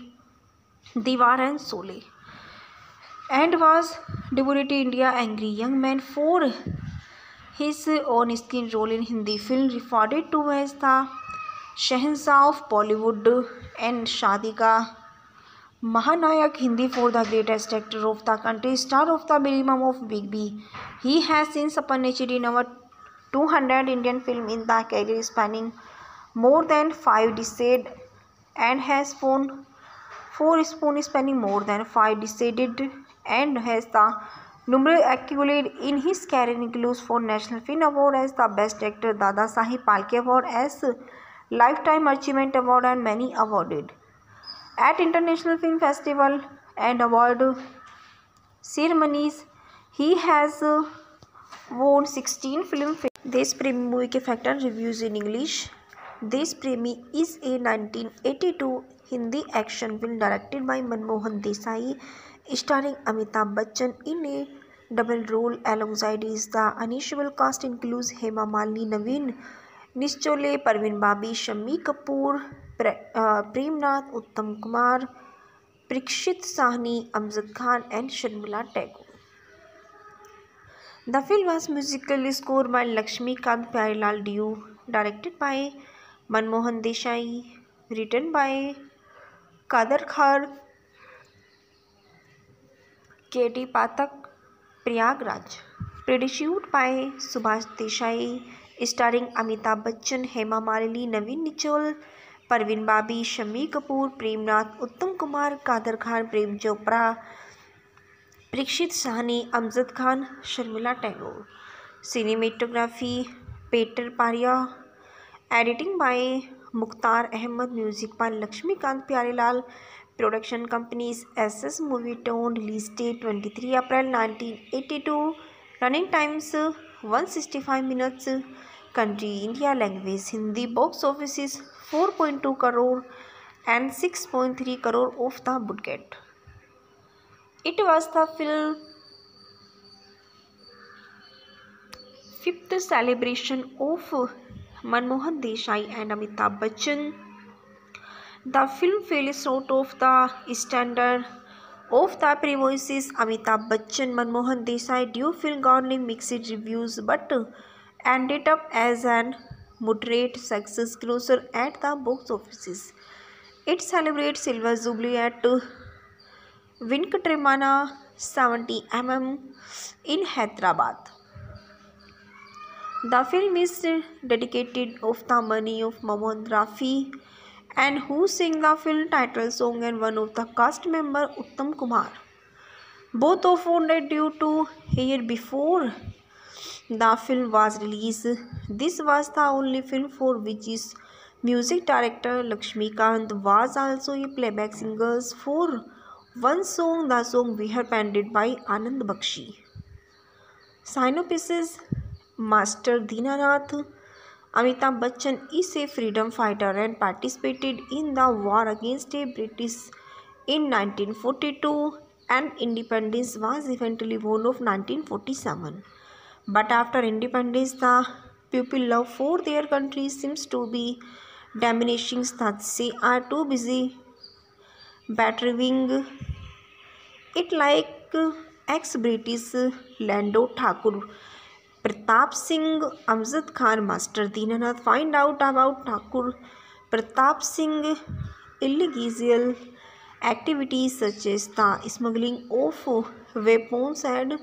Diwar and Sole, and was debuted in India Angry Young Man for his on-screen role in Hindi film referred to as the Shahanshah of Bollywood and Shaadi Ka Mahanayak Hindi for the greatest actor of the country, star of the minimum of Big B. He has since appeared in over 200 Indian films in the career spanning more than 5 decades and has won 4 spoons spanning more than 5 decades and has the numerous accolades in his career includes 4 National Film Award as the Best Actor, Dada Saheb Phalke Award as Lifetime Achievement Award and many awarded at international film festival and award ceremonies. He has won 16 film fare. Desh Premi movie के factor reviews in English. Desh Premi is a 1982 Hindi action film directed by Manmohan Desai, starring Amitabh Bachchan in a double role alongside the unusual cast includes Hema Malini, Naveen Nischole, Parveen Babi, Shammi Kapoor, Prem Nath, Uttam Kumar, Parikshit Sahni, Amjad Khan and Sharmila Tagore. The film was musically scored by Lakshmikant Pyarelal Deo, directed by Manmohan Desai, written by Kader Khan, K.T. Pathak, Prayagraj, produced by Subhash Desai, starring Amitabh Bachchan, Hema Malini, Naveen Nichol, Parveen Babi, Shammi Kapoor, Prem Nath, Uttam Kumar, Kader Khan, Prem Chopra, Parikshit Sahni, Amjad Khan, Sharmila Tagore. Cinematography Peter Paria, editing by Mukhtar Ahmed, music by Lakshmikant Pyarelal. Production companies SS Movietone. Release date 23 April 1982. Running times 165 minutes. Country India. Language Hindi. Box office is 4.2 crore and 6.3 crore of the budget. It was the film fifth celebration of Manmohan Desai and Amitabh Bachchan. The film fell short of the standard of the premises. Amitabh Bachchan, Manmohan Desai duo film garnered mixed reviews but ended up as an moderate success closer at the box offices. It celebrates Silver Jubilee at Venkatramana 70mm in Hyderabad. The film is dedicated of the memory of Mohammad Rafi and who sang the film title song and one of the cast member Uttam Kumar. Both of wounded due to year before the film was released. This was the only film for which his music director Lakshmikant was also a playback singer for one song, the song Vihar penned by Anand Bakshi. Synopsis: Master Dinanath Amitabh Bachchan is a freedom fighter and participated in the war against the British in 1942 and independence was eventually won of 1947. But after independence, the people love for their country seems to be diminishing. They are too busy battering it like ex-British Lando Thakur Pratap Singh Amjad Khan. Master Dinanath find out about Thakur Pratap Singh illegal activities such as the smuggling of weapons and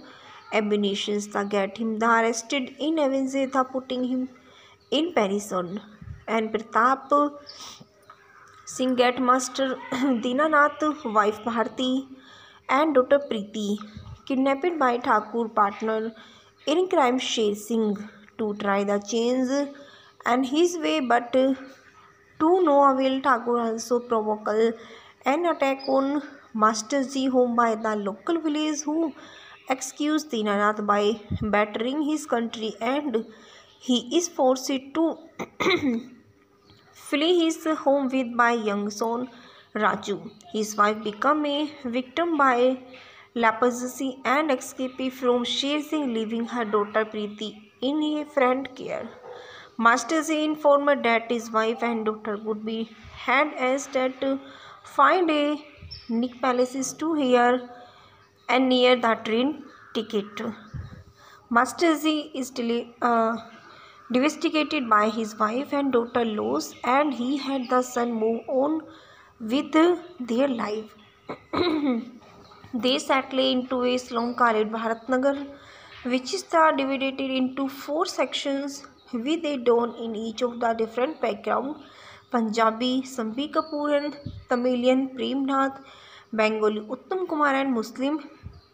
ammunition that get him arrested in avenge the putting him in prison. And Pratap Singh get Master Dinanath wife Bharti and daughter Preeti kidnapped by Thakur partner in crime Sher Singh to try the change and his way, but to no avail. Thakur also provoke an attack on Master Ji home by the local village who accused Dinanath by battering his country and he is forced to flee his home with by young son Raju. His wife become a victim by leprosy and escape from Sher Singh, leaving her daughter Preeti in a friend care. Master Ji informed that his wife and daughter would be had as that find a Nick Palaces to here and near the train ticket. Master Ji is devastated by his wife and daughter loss and he had the son move on with their life. They settle into a slum called Bharatnagar, which is divided into 4 sections with a don in each of the different background: Punjabi Sambi Kapoor and Tamilian Prem Nath, Bengali Uttam Kumar and Muslim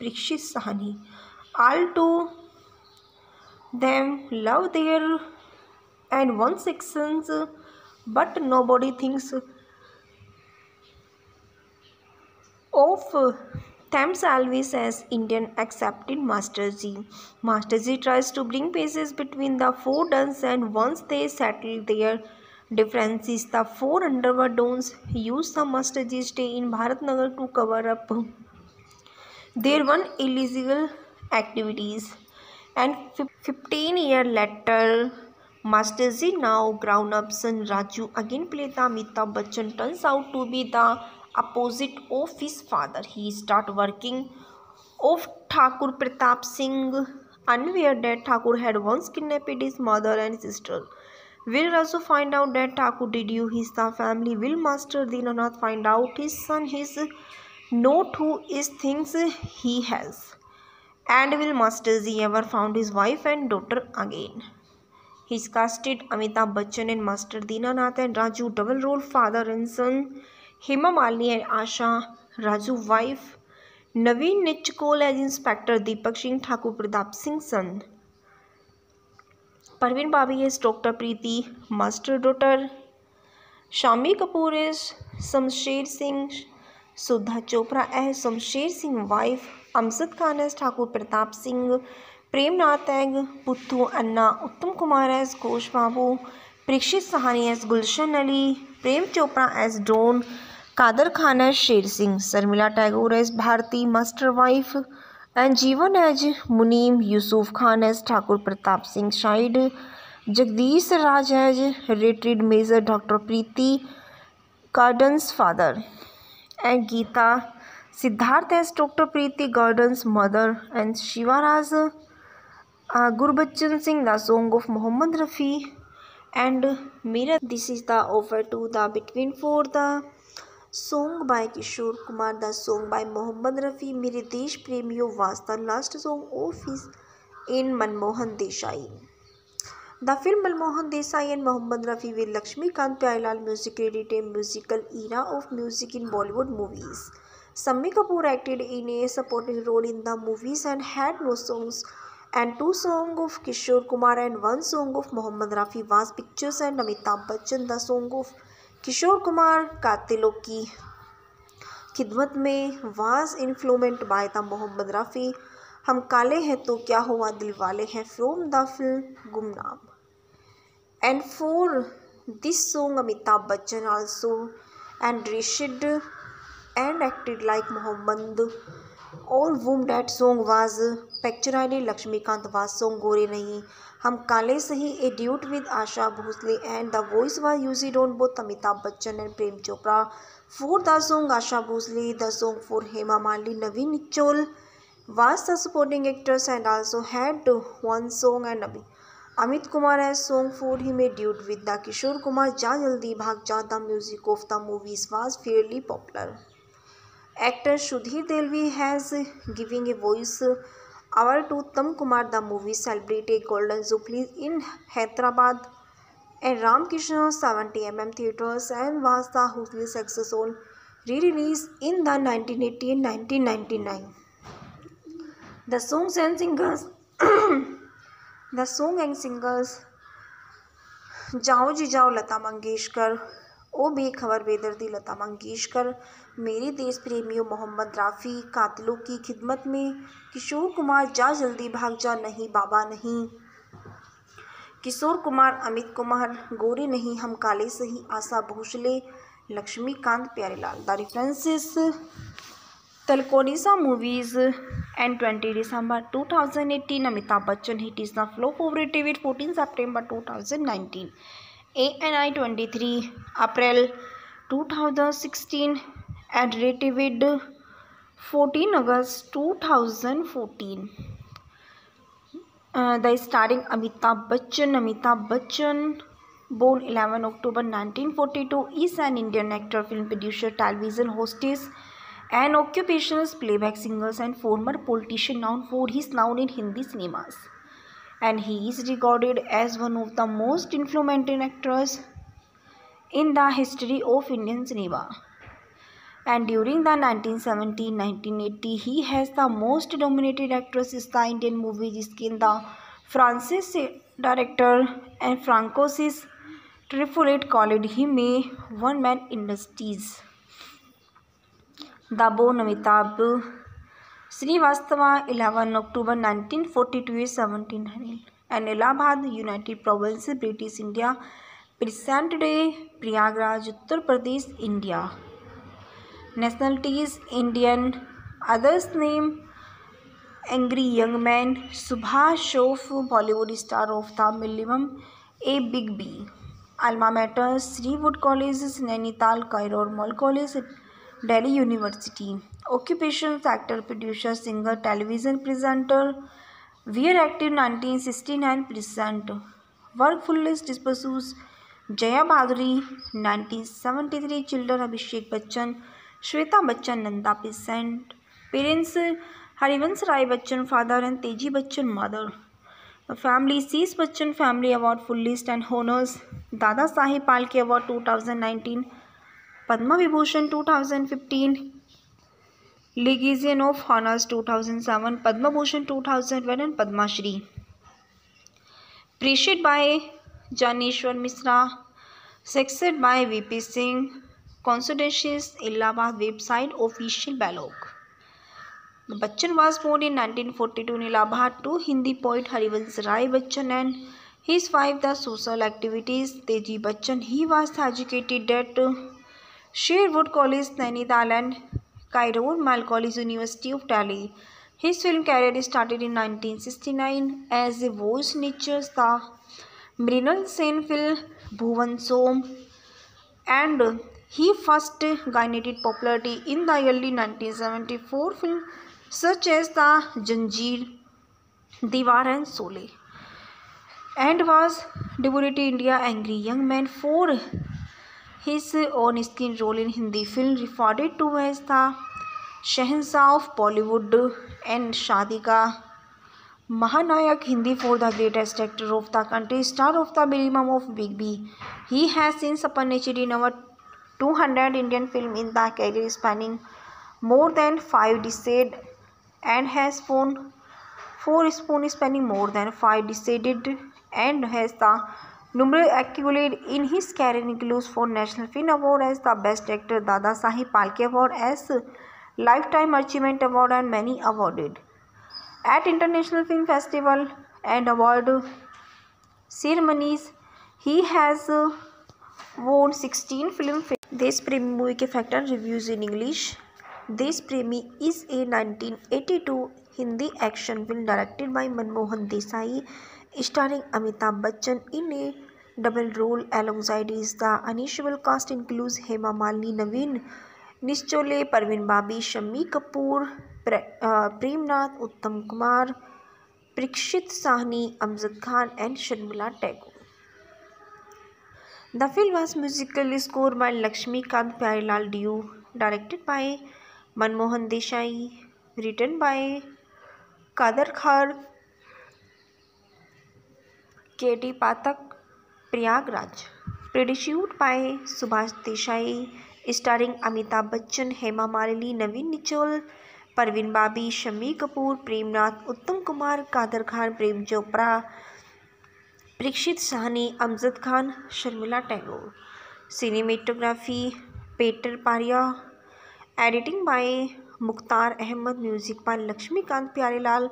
Parikshit Sahani. All to them love their and one sections, but nobody thinks of themselves as Indian accepted Master Ji. Master Ji tries to bring peace between the 4 dons and once they settle their differences, the 4 underworld dons use the Master Ji stay in Bharatnagar to cover up their one illegal activities. And 15 years later, Master Ji, now grown-up son Raju, again played the Amitabh Bachchan, turns out to be the opposite of his father. He start working of Thakur Pratap Singh, unaware that Thakur had once kidnapped his mother and sister. Will Raju find out that Thakur did you his the family? Will Master Dinanath find out his son his not who is things he has? And will Master Ji ever found his wife and daughter again? He's casted Amitabh Bachchan and Master Dinanath and Raju double role father and son. Hema Malini and Asha Raju wife. Naveen Nichkol as Inspector Deepak Singh Thakur Pratap Singh's son. Parveen Babi as Dr. Preeti Master daughter. Shami Kapoor as Shamsher Singh. Sudha Chopra as Shamsher Singh wife. Amjad Khan as Thakur Pratap Singh. Prem Nath as Puttu Anna. Uttam Kumar as Ghosh Babu. Parikshit Sahani as Gulshan Ali. Prem Chopra as Dawn. Kader Khan as Sher Singh. Sarmila Tagore as Bharti Master wife. And Jeevan as Muneem. Yusuf Khan as Thakur Pratap Singh Shahid. Jagdish Raj as retired Major Dr. Preeti Gordon's father, and Geeta Siddharth as Dr. Preeti Gordon's mother, and Shivaraj Gurbachan Singh, the song of Mohammad Rafi, and Mira. This is the offer to the between for the song by Kishore Kumar, the song by Mohammad Rafi. Mere Desh Premio was the last song of his in Manmohan Desai. The film Manmohan Desai and Mohammad Rafi with Lakshmikant Pyarelal music credited a musical era of music in Bollywood movies. Sammi Kapoor acted in a supporting role in the movies and had no songs, and 2 songs of Kishore Kumar and 1 song of Mohammad Rafi was pictures, and Amitabh Bachchan the song of Kishore Kumar कातिलों की खिदमत में was influenced by the Mohammad Rafi. हम काले हैं तो क्या हुआ दिल वाले हैं from the film गुमनाम. And for this song Amitabh Bachchan also enriched and acted like Mohammed. All whom that song was pictured Lakshmikant was song Gore Nahi हम काले सही a duet with Asha Bhosle, and the voice was used on both Amitabh Bachchan and Prem Chopra. For the song Asha Bhosle, the song for Hema Malini, Naveen Nichol was the supporting actors and also had 1 song, and Amit Kumar as song for him a duet with the Kishore Kumar Ja Jaldi Bhag Ja. The music of the movies was fairly popular. Actor Sudhir Delvi has giving a voice over to Uttam Kumar. The movie celebrated Golden Jubilee in Hyderabad and Ramkrishna 70mm theatres and was the hugely successful re-release in the 1980 and 1999. The songs and singers जाओ जी जाओ लता मंगेशकर, ओ बेखबर बेदर्दी लता मंगेशकर, मेरे देश प्रेमियों मोहम्मद राफ़ी, कातिलों की खिदमत में किशोर कुमार, जा जल्दी भाग जा, नहीं बाबा नहीं, किशोर कुमार, अमित कुमार, गोरे नहीं हम काले सही, Asha Bhosle, Laxmikant Pyarelal. The references Talkonisa movies and 20 December 2018 Amitabh Bachchan hit is the flop of with 14 September 2019. ANI 23 April 2016 and rated with 14 August 2014. The starring Amitabh Bachchan, born 11 October 1942, is an Indian actor, film producer, television hostess, an occupational playback singer and former politician known for his renown in Hindi cinemas. And he is regarded as one of the most influential actors in the history of Indian cinema. And during the 1970-1980, he has the most dominated actress in the Indian movie, जिसके the Francis director and Francois Truffaut called him a one-man industries. The born Amitabh Srivastava 11 October 1942 17 and Allahabad, United Provinces, British India. Present day Prayagraj, Uttar Pradesh, India. Nationalities Indian. Others name Angry Young Man, Subhash Shroff, Bollywood star of the Millennium, A Big B. Alma mater Sri Wood College, Nainital, Cairo, Mall College, Delhi University. Occupations actor, producer, singer, television presenter. We're active 1969 present. Work fullest disposals Jaya Bhaduri 1973. Children Abhishek Bachchan, Shweta Bachchan, Nanda present. Parents Harivansh Rai Bachchan father and Teji Bachchan mother. The family Sheesh Bachchan Family Award full list and honors Dada Saheb Phalke Award 2019, Padma Vibhushan 2015, Legion of Honors 2007, Padma Bhushan 2001 and Padma Shri. Appreciated by Janeshwar Mishra, succeeded by VP Singh. Consultations Allahabad website official blog. Bachchan was born in 1942 in Allahabad to Hindi poet Harivansh Rai Bachchan and his wife. The social activities Teji Bachchan. He was educated at Sherwood College, Nainital and Cairo Mal College, University of Delhi. His film career started in 1969 as a voice niches the Mrinal Sen film Bhuvan Som, and he first gained popularity in the early 1974 film such as The Janjeer, Diwar and Sole, and was debuted in India Angry Young Man for his on-screen role in Hindi film referred to as the Shahenshah of Bollywood and Shaadi Ka Mahanayak Hindi for the greatest actor of the country, star of the minimum of Big B. He has since appeared in over 200 Indian films in the career spanning more than 5 decades and has won 4 spoon spanning more than 5 decades and has the numerous accolades in his career includes 4 National Film Award as the Best Actor, Dada Saheb Phalke Award as Lifetime Achievement Award and many awarded at international film festival and award ceremonies. He has won 16 film fare. देश प्रेमी movie के factor reviews in English. देश प्रेमी is a 1982 Hindi action film directed by Manmohan Desai starring Amitabh Bachchan in a double role alongside his. The ensemble cast includes Hema Malini, Naveen Nichole, Parveen Babi, Shammi Kapoor, Prem Nath, Uttam Kumar, Parikshit Sahni, Amjad Khan and Sharmila Tagore. The film was musically scored by Lakshmikant Pyarelal Deo, directed by Manmohan Desai, written by Kader Khan, K.T. Pathak, Prayagraj, produced by Subhash Desai, starring Amitabh Bachchan, Hema Malini, Naveen Nichole, Parveen Babi, Shammi Kapoor, Prem Nath, Uttam Kumar, Kader Khan, Prem Chopra, Parikshit Sahni, Amjad Khan, Sharmila Tagore. Cinematography Peter Paria, editing by Mukhtar Ahmed, music by Lakshmikant Pyarelal.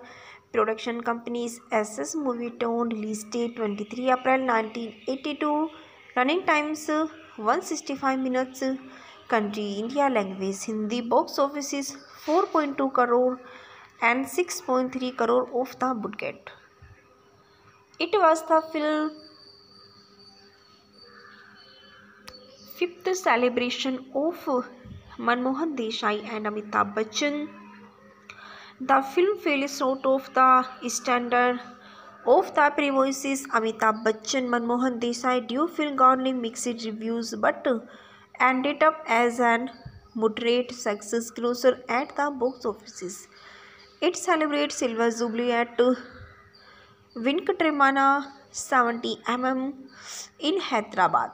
Production companies SS Movietone. Release date 23 April 1982. Running times 165 minutes. Country India. Language Hindi. Box office is 4.2 crore and 6.3 crore of the budget. It was the film fifth celebration of Manmohan Desai and Amitabh Bachchan. The film fell short of the standard of the previous Amitabh Bachchan Manmohan Desai duo film garnered mixed reviews but ended up as an moderate success closer at the box office. It celebrates Silver Jubilee at Venkatramana 70mm in Hyderabad.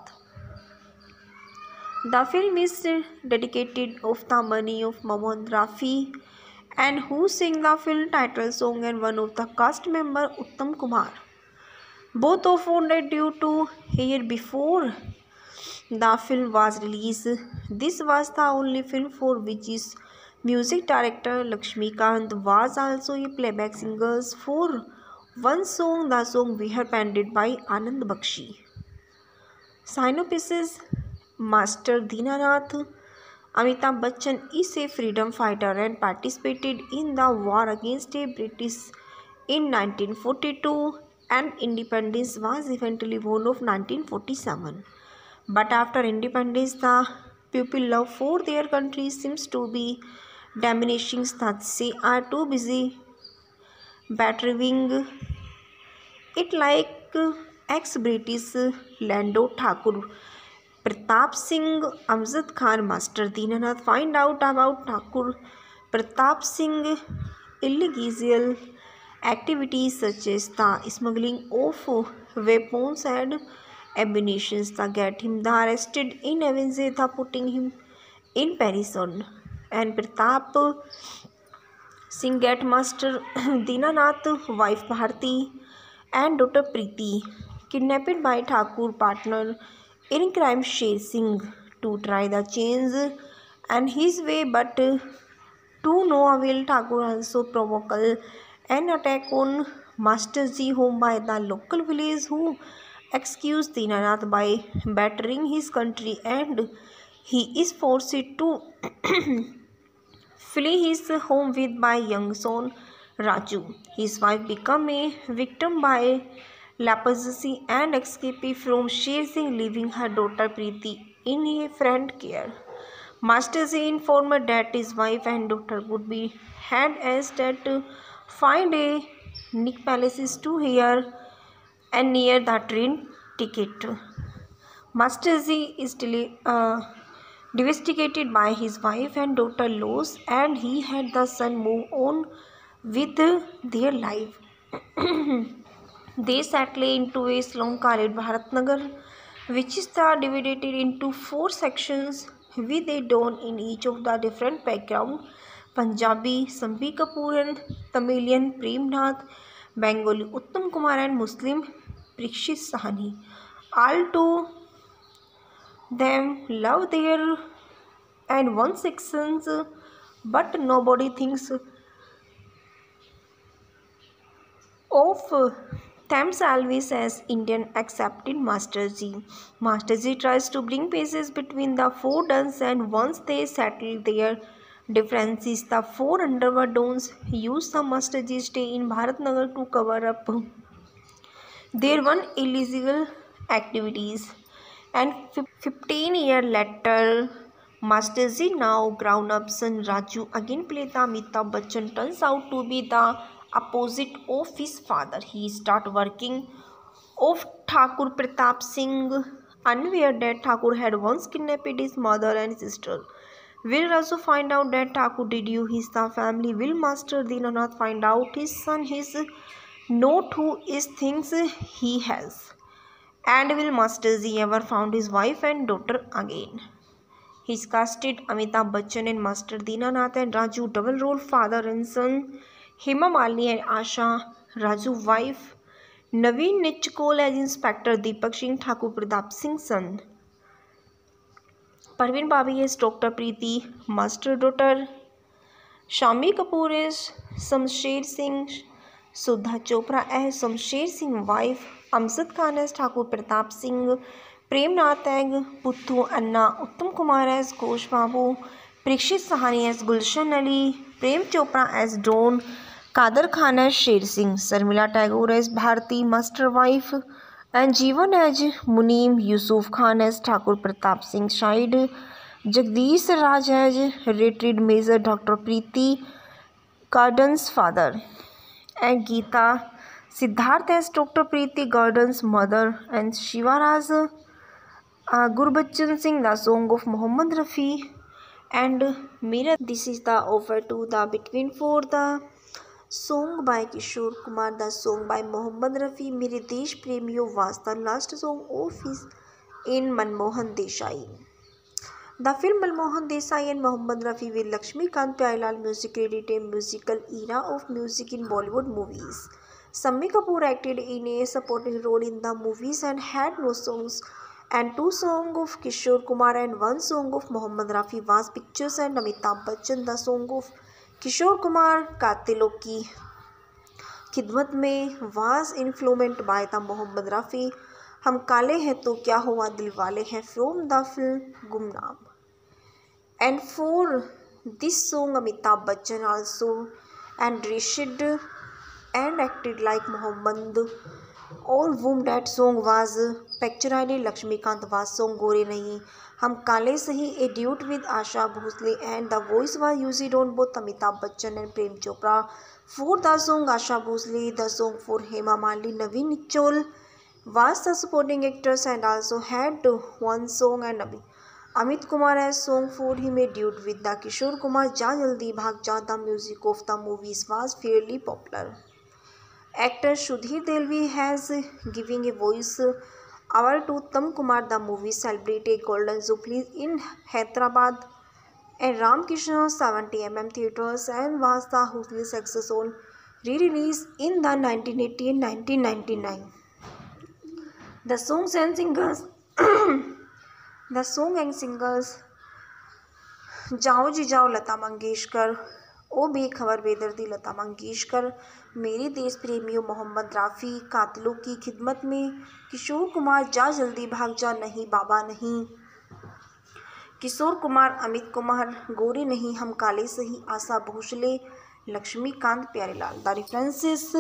The film is dedicated of the memory of Mohammad Rafi and who sang the film title song and one of the cast member Uttam Kumar. Both of wounded due to year before the film was released. This was the only film for which his music director Lakshmikant was also a playback singer for one song, the song Vihar, penned by Anand Bakshi. Synopsis. Master Dinanath Amitabh Bachchan is a freedom fighter and participated in the war against the British in 1942 and independence was eventually won of 1947. But after independence, the people love for their country seems to be diminishing. They are too busy battering it like ex-British Lando Thakur, Pratap Singh, Amjad Khan, Master Dinanath find out about Thakur Pratap Singh illegal activities such as the smuggling of weapons and ammunition that get him arrested in Avenza, putting him in prison. And Pratap Singh get Master Dinanath, wife Bharti and daughter Preeti kidnapped by Thakur partner in crime Sher Singh to try the change and his way, but to no avail. Thakur also provoke an attack on Master Ji home by the local village who accused Dinanath by battering his country and he is forced to flee his home with by young son Raju. His wife become a victim by leprosy and escape from Sher Singh, leaving her daughter Preeti in a friend care. Master Ji informed that his wife and daughter would be had asked that to find a Nick Palaces to here and near the train ticket. Master Z is devastated by his wife and daughter loss, and he had the son move on with their life. They settle into a slum called Bharatnagar, which is divided into 4 sections with a don in each of the different background: Punjabi, Sambi Kapoor and Tamilian Premnath, Bengali Uttam Kumar and Muslim Parikshit Sahani. All two them love their and one sections, but nobody thinks of Thames always as Indian accepted Master G. Master G tries to bring peace between the 4 dons, and once they settle their differences, the 4 underworld dons use the Master G stay in Bharatnagar to cover up their one illegal activities. And 15 years later, Master Z, now grown-up son Raju, again played the Amitabh Bachchan, turns out to be the opposite of his father. He started working of Thakur Pratap Singh, unaware that Thakur had once kidnapped his mother and sister. Will Raju find out that Thakur did you his the family? Will Master Dinanath find out his son his not who is things he has? And will Master Z ever found his wife and daughter again? He's casted Amitabh Bachchan and Master Dinanath and Raju double role father and son, Hema Malini and Asha, Raju wife, Naveen Nichkol as Inspector Deepak Singh, Thakur Pratap Singh's son, Parveen Babi as Dr. Preeti, Master daughter, Shami Kapoor is Shamsher Singh, Sudha Chopra as Shamsher Singh wife, Amjad Khan as Thakur Pratap Singh, Premnath as Puthu Anna, Uttam Kumar as Ghosh Babu, Parikshit Sahani as Gulshan Ali, Prem Chopra as Dawn, Kader Khan as Sher Singh, Sarmila Tagore as Bharti, Master wife, and Jeevan as Muneem, Yusuf Khan as Thakur Pratap Singh Shahid, Jagdish Raj as retired Major Dr. Preeti Gordon's father, and Geeta Siddharth as Dr. Preeti Gordon's mother, and Shivaraj Gurbachan Singh, the song of Muhammad Rafi, and Mira. This is the offer to the Between For, the song by Kishore Kumar, the song by Muhammad Rafi. Mere Desh Premio was the last song of his in Manmohan Desai. The film Manmohan Desai and Muhammad Rafi with Lakshmikant Pyarelal music credit a musical era of music in Bollywood movies. Sammi Kapoor acted in a supporting role in the movies and had no songs, and 2 songs of Kishore Kumar and 1 song of Muhammad Rafi was pictures, and Amitabh Bachchan, the song of Kishore Kumar Katilon Ki Khidmat Mein was influenced by the Muhammad Rafi Hum Kale Hain To Kya Hua Dilwale Hain from the film Gumnaam. And for this song Amitabh Bachchan also enriched and acted like Muhammad. All whom that song was pictured Lakshmikant was song Gore Nahi Hum Kale Sahi, a duet with Asha Bhosle, and the voice was used on both Amitabh Bachchan and Prem Chopra. For the song Asha Bhosle, the song for Hema Malini, Naveen Nichkol was the supporting actors and also had 1 song, and Amit Kumar as song for him, a duet with the Kishore Kumar. Ja Jaldi Bhag Ja, the music of the movies was fairly popular. Actor Sudhir Delvi has giving a voice over to Uttam Kumar. The movie celebrated Golden Jubilee in Hyderabad and Ram Krishna 70mm theatres and was the hugely success on re-release in the 1980 and 1999. The songs and singers जाओ जी जाओ लता मंगेशकर, ओ बेखबर बेदर्दी लता मंगेशकर, मेरे देश प्रेमियों मोहम्मद राफ़ी, कातिलों की खिदमत में किशोर कुमार, जा जल्दी भाग जा, नहीं बाबा नहीं, किशोर कुमार, अमित कुमार, गोरे नहीं हम काले सही, Asha Bhosle, Laxmikant Pyarelal. The references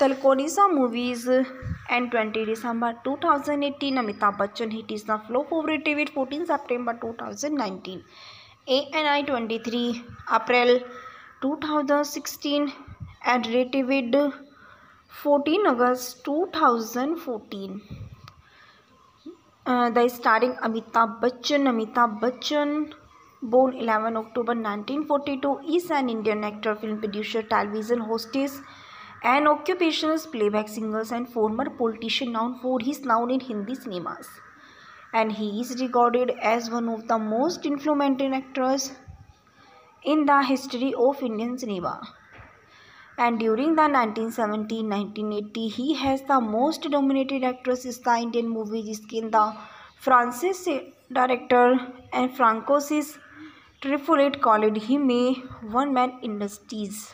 Talconisa movies and 20 December 2018. Amitabh Bachchan hit is the flow favorite with 14 September 2019. ANI 23 April 2016 and rated with 14 August 2014. The starring Amitabh Bachchan, born 11 October 1942, is an Indian actor, film producer, television hostess, and occupational playback singer and former politician known for his role in Hindi cinemas. And he is regarded as one of the most influential actors in the history of Indian cinema. And during the 1970-1980, he has the most dominated actress in the Indian movie, जिसके the Francis director and Francois Truffaut called him a one-man industries.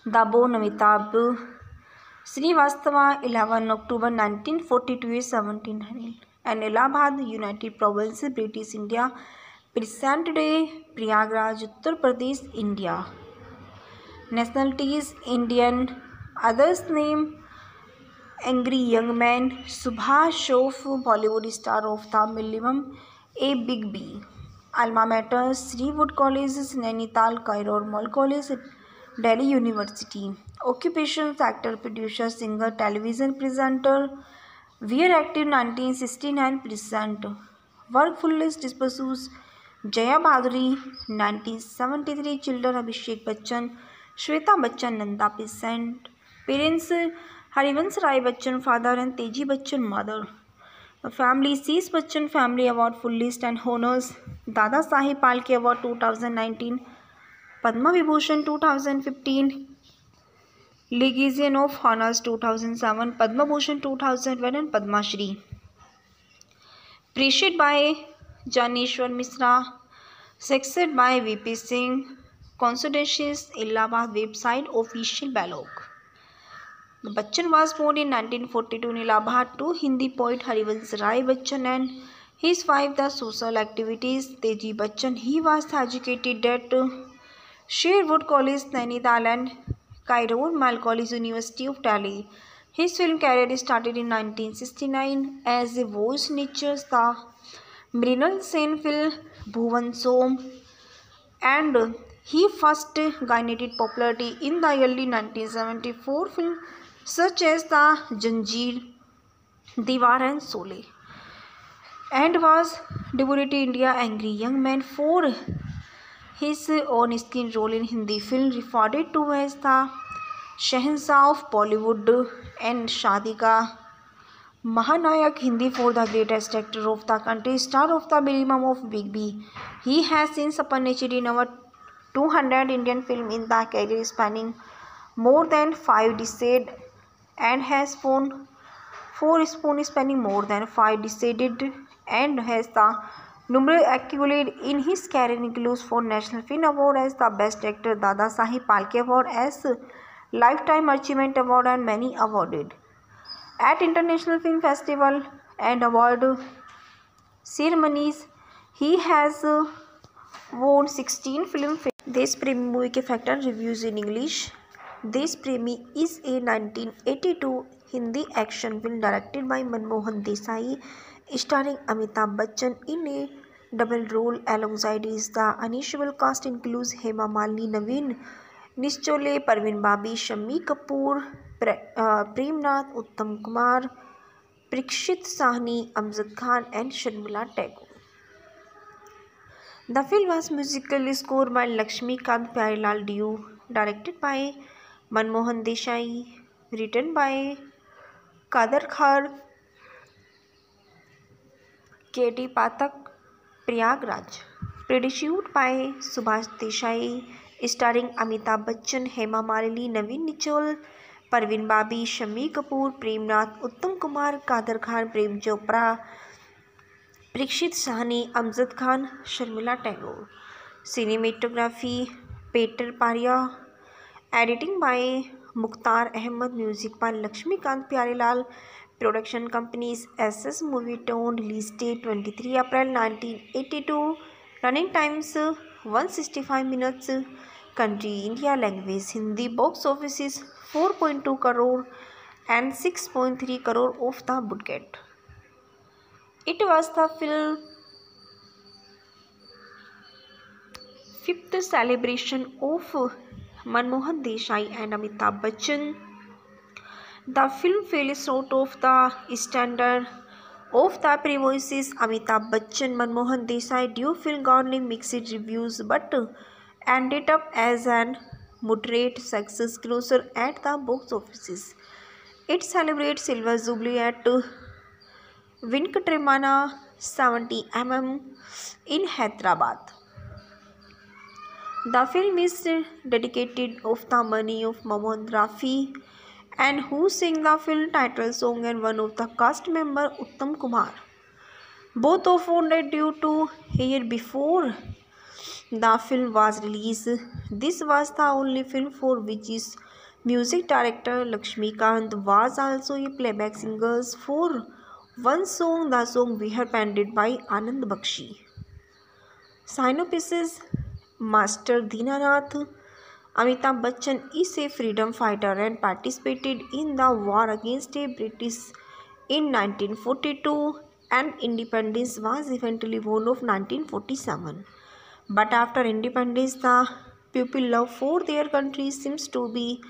The born Amitabh Srivastava, 11 October 1942 is 1700, and Allahabad, United Provinces, British India, present day Prayagraj, Uttar Pradesh, India. Nationalities Indian. Others name Angry Young Man, Subhash Shroff, Bollywood star of the Millennium, A Big B. Alma mater Sri Wood College, Nainital, Cairo, Mall College, Delhi University. Occupations actor, producer, singer, television presenter. Were active 1969 present. Work fullest disposals Jaya Bhaduri 1973. Children Abhishek Bachchan, Shweta Bachchan, Nanda present. Parents Harivansh Rai Bachchan father and Teji Bachchan mother. Family Sheesh Bachchan Family Award full list and honors. Dada Saheb Phalke Award 2019, Padma Vibhushan 2015, Legion of Honors 2007, Padma Bhushan 2001 and Padma Shri. Appreciated by Janeshwar Misra, succeeded by VP Singh. Consultations Allahabad website official blog. Bachchan was born in 1942 in Allahabad to Hindi poet Harivansh Rai Bachchan and his wife. The social activities Teji Bachchan. He was educated at Sherwood College, Nainital and Cairo Mal College, University of Delhi. His film career started in 1969 as a voice niches the Mrinal Sen film Bhuvan Som, and he first gained popularity in the early 1974 film such as the Janjeer, Diwar and Sole, and was debuted in India Angry Young Man for his on-screen role in Hindi film referred to as the Shahanshah of Bollywood and Shadi Ka Mahanayak Hindi for the greatest actor of the country, star of the minimum of Big B. He has since appeared in over 200 Indian films in the career spanning more than 5 decades and has won 4 spoons spanning more than 5 decades and has the numerous accolades in his career includes 4 National Film Award as the Best Actor, Dada Saheb Phalke Award as Lifetime Achievement Award and many awarded at international film festival and award ceremonies. He has won 16 film fare. Desh Premi movie के factor reviews in English. Desh Premi is a 1982 Hindi action film directed by Manmohan Desai, starring Amitabh Bachchan in a double role alongside his the unusual cast includes Hema Malini, Naveen Nichole, Parveen Babi, Shammi Kapoor, Prem Nath, Uttam Kumar, Parikshit Sahni, Amjad Khan and Sharmila Tagore. The film was musically scored by Lakshmikant Pyarelal Deo, directed by Manmohan Desai, written by Kader Khan, K.T. Pathak, Prayagraj, produced by Subhash Desai, starring Amitabh Bachchan, Hema Malini, Naveen Nichol, Parveen Babi, Shammi Kapoor, Prem Nath, Uttam Kumar, Kader Khan, Prem Chopra, Parikshit Sahni, Amjad Khan, Sharmila Tagore. Cinematography Peter Paria, editing by Mukhtar Ahmed, music by Lakshmikant Pyarelal. Production companies SS Movietone. Release date 23 April 1982. Running times 165 minutes. Country India, language Hindi. Box office is 4.2 crore and 6.3 crore of the budget. It was the film fifth celebration of Manmohan Desai and Amitabh Bachchan. The film fell short of the standard of the premises. Amitabh Bachchan Manmohan Desai duo film garnered mixed reviews but ended up as an moderate success closer at the box offices. It celebrates Silver Jubilee at Venkatramana 70mm in Hyderabad. The film is dedicated of the money of Mohammad Rafi and who sang the film title song and one of the cast member Uttam Kumar. Both of wounded due to year before the film was released. This was the only film for which his music director Lakshmikant was also a playback singer for one song, the song Vihar, penned by Anand Bakshi. Synopsis: Master Dinanath Amitabh Bachchan is a freedom fighter and participated in the war against the British in 1942 and independence was eventually won of 1947. But after independence, the people love for their country seems to be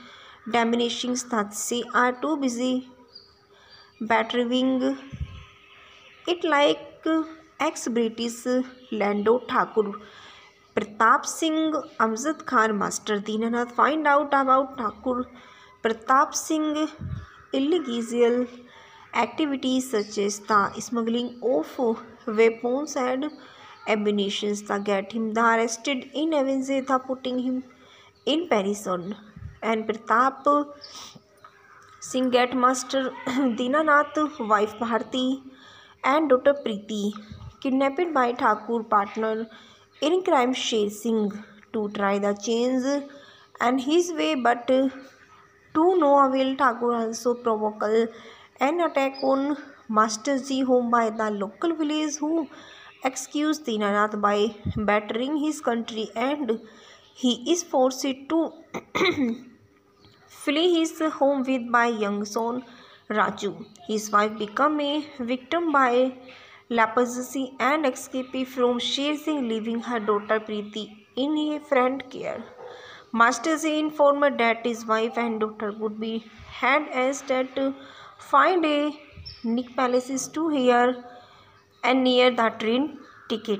diminishing. They are too busy battering it like ex-British Lando Thakur Pratap Singh Amjad Khan. Master Dinanath find out about Thakur Pratap Singh illegal activities such as the smuggling of weapons and ammunition that get him arrested in avenge the putting him in prison. And Pratap Singh get Master Dinanath wife Bharti and daughter Preeti kidnapped by Thakur partner in crime Sher Singh to try the change and his way, but to no avail. Thakur also provoke an attack on Master Ji home by the local village who accused Dinanath by battering his country and he is forced to flee his home with by young son Raju. His wife become a victim by leprosy and escape from Sher Singh, leaving her daughter Preeti in a friend care. Master Ji informed that his wife and daughter would be had as that find a Nick Palaces to here and near the train ticket.